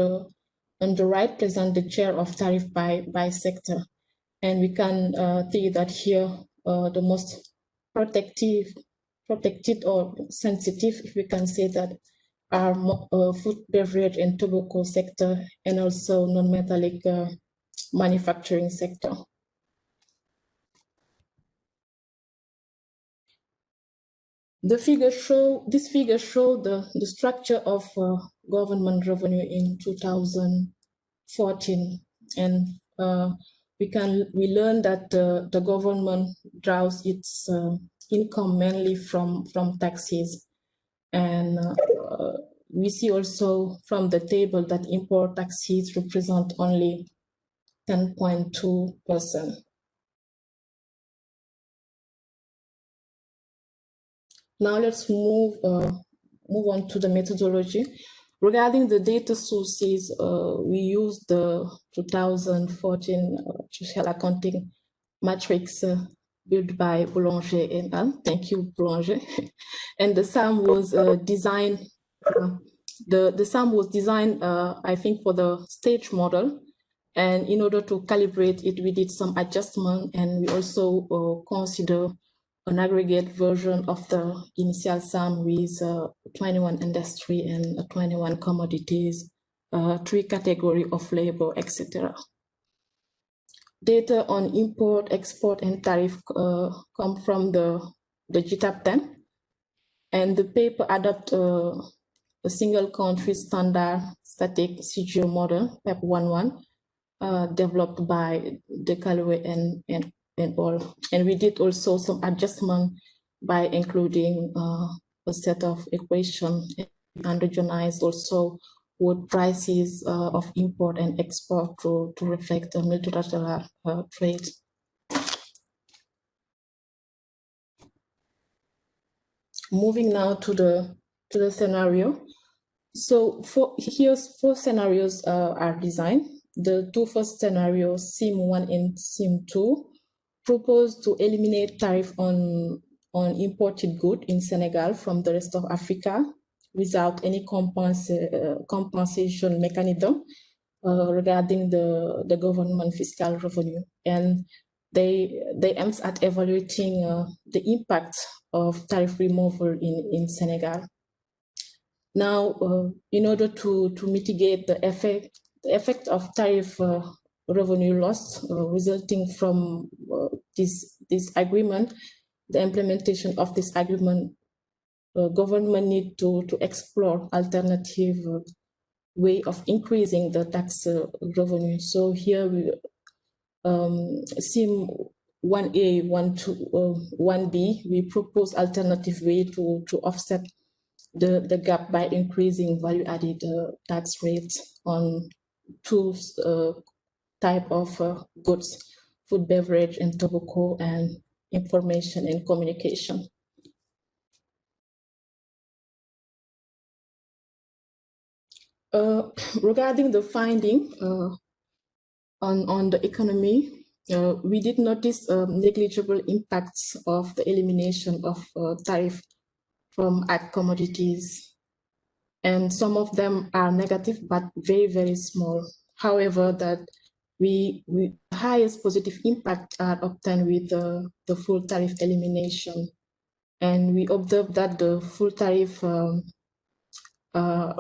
the right presents the share of tariff by sector. And we can see that here the most protected or sensitive, if we can say that, are food, beverage, and tobacco sector, and also non-metallic manufacturing sector. These figures show the structure of government revenue in 2014, and we learn that the government draws its income mainly from taxes, and we see also from the table that import taxes represent only 10.2%. Now let's move on to the methodology. Regarding the data sources, we used the 2014 social accounting matrix built by Boulanger et al. Thank you, Boulanger. And the sum was designed. The sum was designed, I think, for the stage model. And in order to calibrate it, we did some adjustment, and we also consider an aggregate version of the initial sum with 21 industry and 21 commodities, 3 categories of labor, etc. Data on import, export, and tariff come from the GTAP 10, and the paper adopts a single country standard static CGO model, PEP 11, developed by De Calloway and all. And we did also some adjustment by including a set of equations and regionalize also wood prices of import and export to reflect the multilateral trade. Moving now to the scenario. So here's 4 scenarios are designed. The 2 first scenarios, SIM 1 and SIM 2, propose to eliminate tariff on imported goods in Senegal from the rest of Africa without any compensation mechanism regarding the government fiscal revenue. And they aim at evaluating the impact of tariff removal in Senegal. Now, in order to mitigate the effect of tariff revenue loss resulting from this agreement, the implementation of this agreement, government need to explore alternative way of increasing the tax revenue. So here we SIM 1A, 1B, we propose alternative way to offset the gap by increasing value-added tax rates on 2 type of goods, food, beverage, and tobacco, and information and communication. Regarding the finding on the economy, we did notice negligible impacts of the elimination of tariff from ag commodities, and some of them are negative but very, very small. However, that the highest positive impact are obtained with the full tariff elimination, and we observed that the full tariff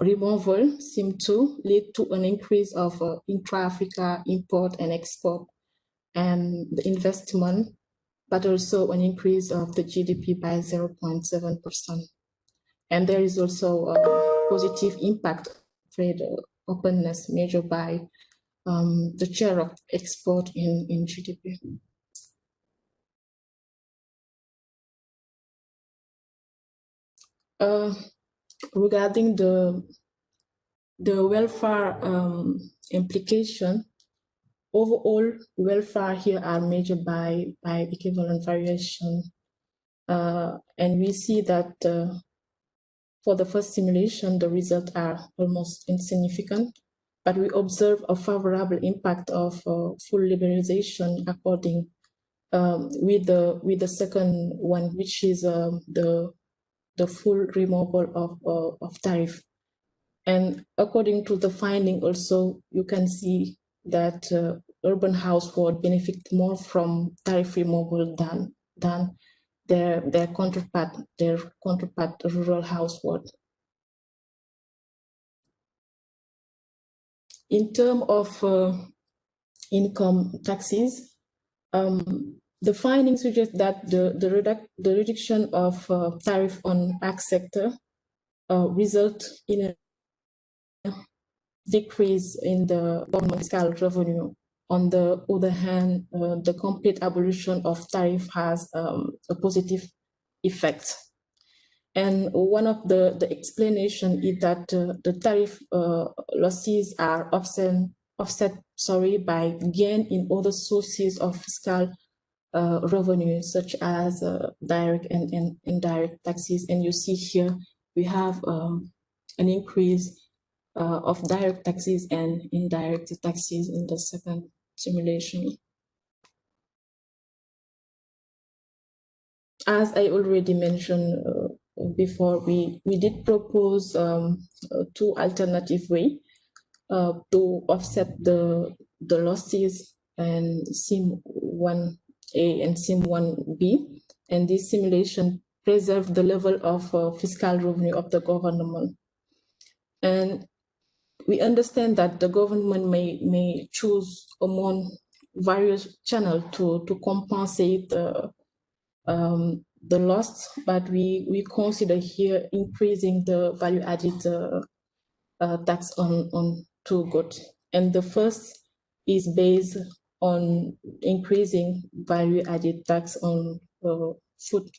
removal seemed to lead to an increase of intra-Africa import and export and the investment, but also an increase of the GDP by 0.7%. And there is also a positive impact of trade openness measured by the share of export in GDP. Regarding the welfare implication, overall welfare here are measured by equivalent variation, and we see that for the first simulation, the results are almost insignificant, but we observe a favorable impact of full liberalization according with the second one, which is the full removal of tariff. And according to the finding also, you can see that urban households benefit more from tariff removal than their counterpart rural household. In terms of income taxes, the findings suggest that the reduction of tariff on ag sector result in a decrease in the government fiscal revenue. On the other hand, the complete abolition of tariff has a positive effect. And one of the explanation is that the tariff losses are offset by gain in other sources of fiscal revenue, such as direct and indirect taxes. And you see here we have an increase of direct taxes and indirect taxes in the second simulation. As I already mentioned before, we did propose 2 alternative ways to offset the losses and SIM 1A and SIM 1B, and this simulation preserve the level of fiscal revenue of the government. And we understand that the government may choose among various channels to compensate the loss, but we consider here increasing the value-added tax on 2 goods. And the first is based on increasing value-added tax on food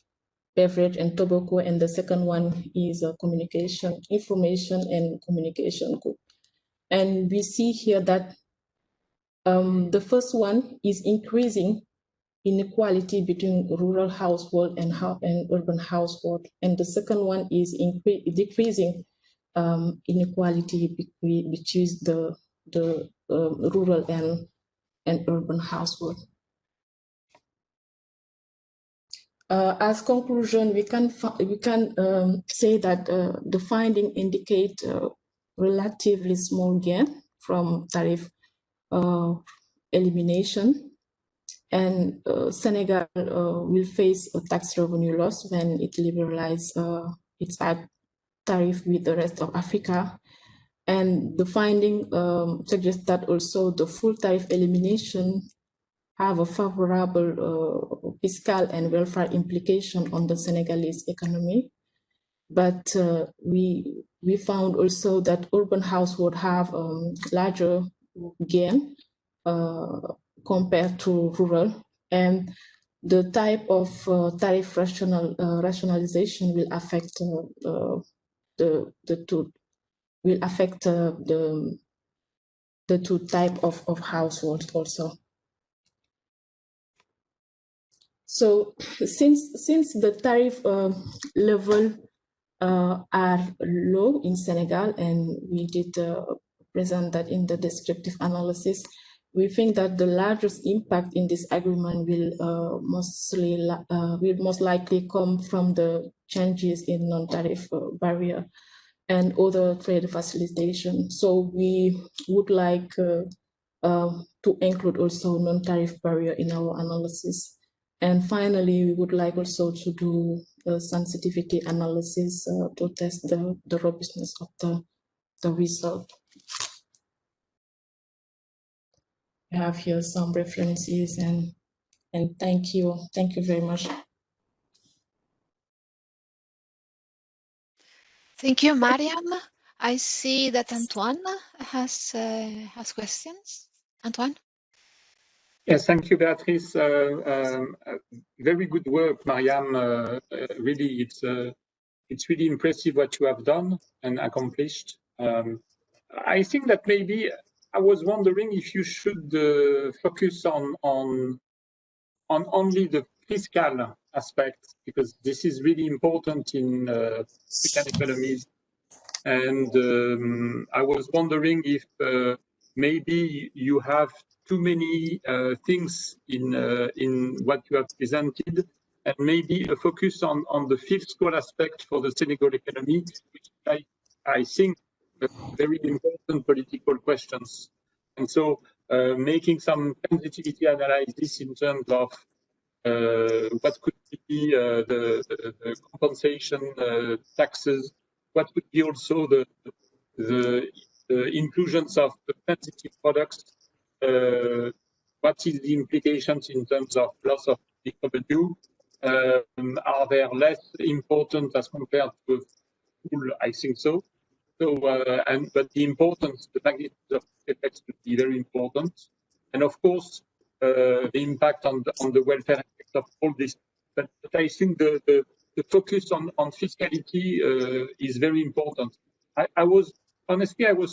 beverage and tobacco, and the second one is communication, information and communication good. And we see here that the first one is increasing inequality between rural household and urban household, and the second one is decreasing inequality between the rural and urban household. As conclusion, we can say that the finding indicate relatively small gain from tariff elimination, and Senegal will face a tax revenue loss when it liberalizes its tariff with the rest of Africa. And the finding suggests that also the full tariff elimination have a favorable fiscal and welfare implication on the Senegalese economy. But we found also that urban households have larger gain compared to rural, and the type of tariff rationalization will affect the two type of households also. So since the tariff level are low in Senegal, and we did present that in the descriptive analysis, we think that the largest impact in this agreement will most likely come from the changes in non-tariff barrier and other trade facilitation. So we would like to include also non-tariff barrier in our analysis. And finally, we would like also to do a sensitivity analysis to test the robustness of the result. I have here some references, and thank you very much. Thank you, Mariam. I see that Antoine has questions. Antoine? Yes, thank you, Beatrice. Very good work, Mariam. Really, it's really impressive what you have done and accomplished. I think that maybe I was wondering if you should focus on only the fiscal aspect, because this is really important in African economies. And I was wondering if maybe you have too many things in what you have presented, and maybe a focus on the fiscal aspect for the Senegal economy, which I think very important political questions. And so making some sensitivity analysis in terms of what could be the compensation taxes, what could be also the inclusions of the sensitive products, what is the implications in terms of loss of revenue, are they less important as compared to full? I think so. So, but the importance, the magnitude of effects would be very important, and of course the impact on the welfare aspect of all this. But I think the focus on fiscality is very important. I was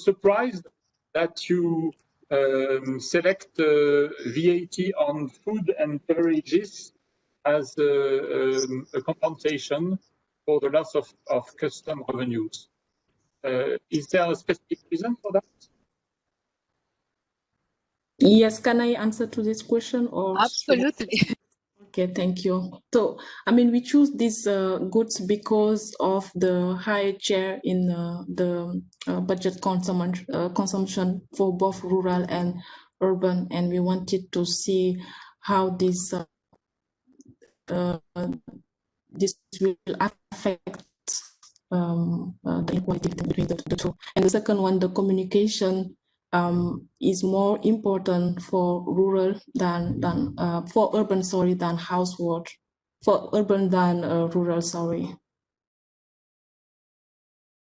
surprised that you select VAT on food and beverages as a compensation for the loss of custom revenues. Is there a specific reason for that? Yes, can I answer to this question? Or Absolutely. Okay, thank you. So, I mean, we choose these goods because of the high share in the budget consumption for both rural and urban, and we wanted to see how this will affect the inequality between the two. And the second one, the communication is more important for rural than for urban, sorry, than household, for urban than rural, sorry.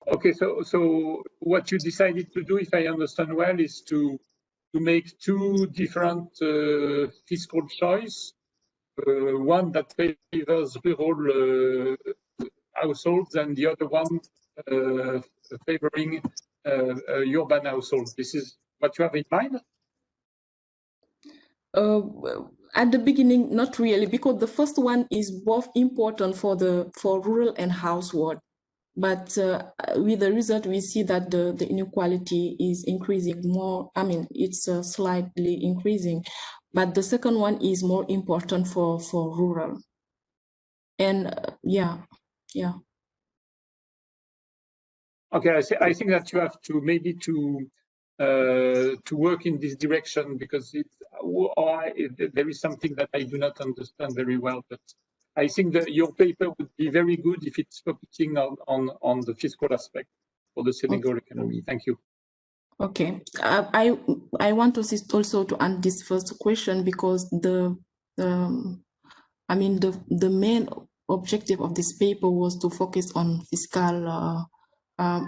Okay, so what you decided to do, if I understand well, is to make two different fiscal choice. one that favors rural households and the other one favoring urban households. This is what you have in mind? At the beginning, not really, because the first one is both important for rural and household. But with the result, we see that the inequality is increasing more. I mean, it's slightly increasing, but the second one is more important for rural. And yeah. Okay, I think that you have to maybe to work in this direction, because there is something that I do not understand very well. But I think that your paper would be very good if it's focusing on the fiscal aspect for the Senegal economy. Thank you. Okay, I want to also to answer this first question, because the main objective of this paper was to focus on fiscal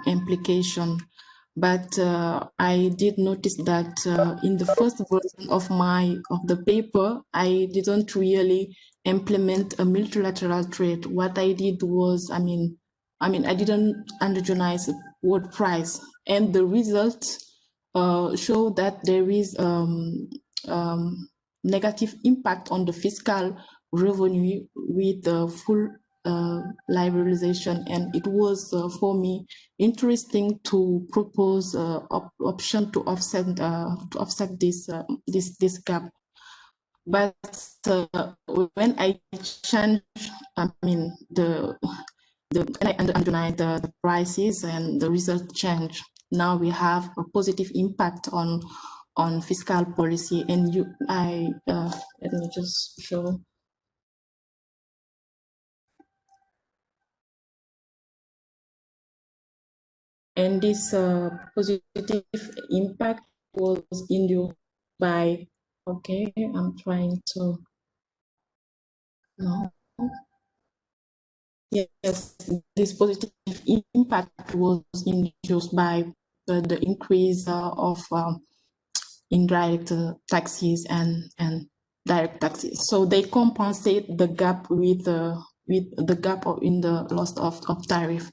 implication. But I did notice that in the first version of the paper, I didn't really implement a multilateral trade. What I did was, I didn't androgenize world price, and the results show that there is negative impact on the fiscal revenue with the full liberalization. And it was for me interesting to propose option to offset this gap. But when I changed, when I underlined the prices, and the result changed. Now we have a positive impact on fiscal policy. And let me just show. And this positive impact was induced by, okay, I'm trying to, no. Yes, this positive impact was induced by the increase of indirect taxes and direct taxes. So they compensate the gap with the gap in the loss of tariff.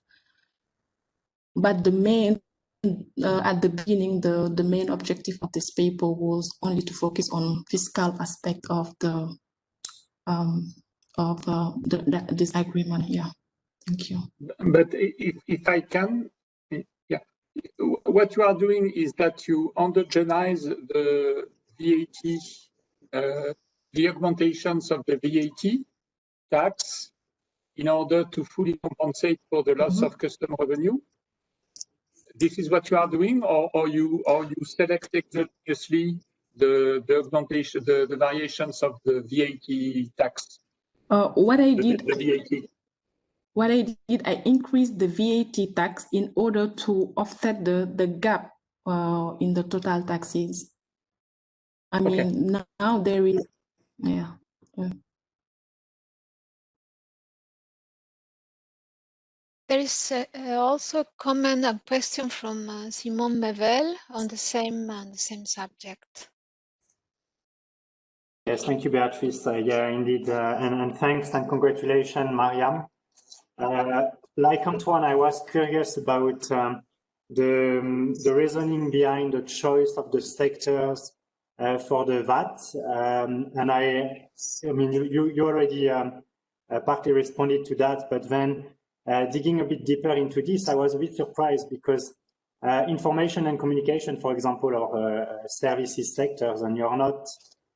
But the main, at the beginning, the main objective of this paper was only to focus on fiscal aspect of this agreement. Yeah, thank you. But if I can, yeah, what you are doing is that you endogenize the VAT, the augmentations of the VAT tax in order to fully compensate for the loss of custom revenue. This is what you are doing, or you select exogenously the augmentation, the variations of the VAT tax? What I did, the VAT. What I did, I increased the VAT tax in order to offset the gap in the total taxes. I mean, now there is, yeah. There is also a comment and question from Simon Mevel on the same subject. Yes, thank you, Beatrice. Yeah, indeed, and thanks and congratulations, Mariam. Like Antoine, I was curious about the reasoning behind the choice of the sectors for the VAT, and I mean, you already partly responded to that, but then digging a bit deeper into this, I was a bit surprised because information and communication, for example, are services sectors, and you're not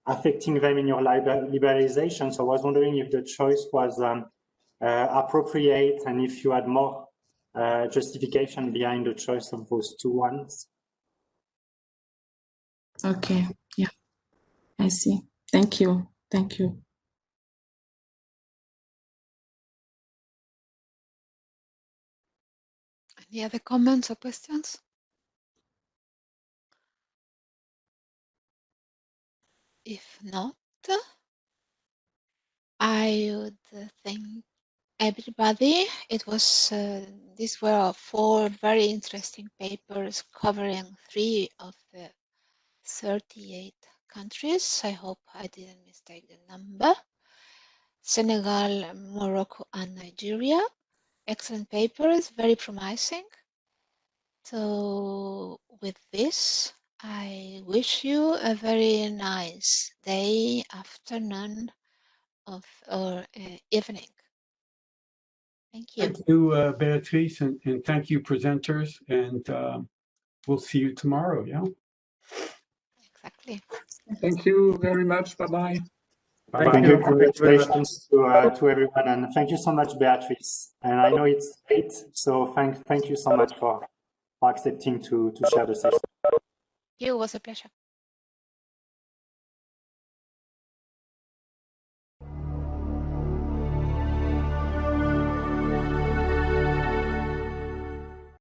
affecting them in your liberalization. So I was wondering if the choice was appropriate, and if you had more justification behind the choice of those two ones. Okay, yeah, I see. Thank you. Thank you. Any other comments or questions? If not, I would thank everybody. It was these were 4 very interesting papers covering 3 of the 38 countries. I hope I didn't mistake the number. Senegal, Morocco, and Nigeria. Excellent papers, very promising. So with this, I wish you a very nice day, afternoon, or evening. Thank you. Thank you, Beatrice, and thank you, presenters. And we'll see you tomorrow. Yeah. Exactly. Thank you very much. Bye-bye. Thank you. Congratulations to everyone, and thank you so much, Beatrice. And I know it's late, so thank you so much for accepting to share the session. It was a pleasure.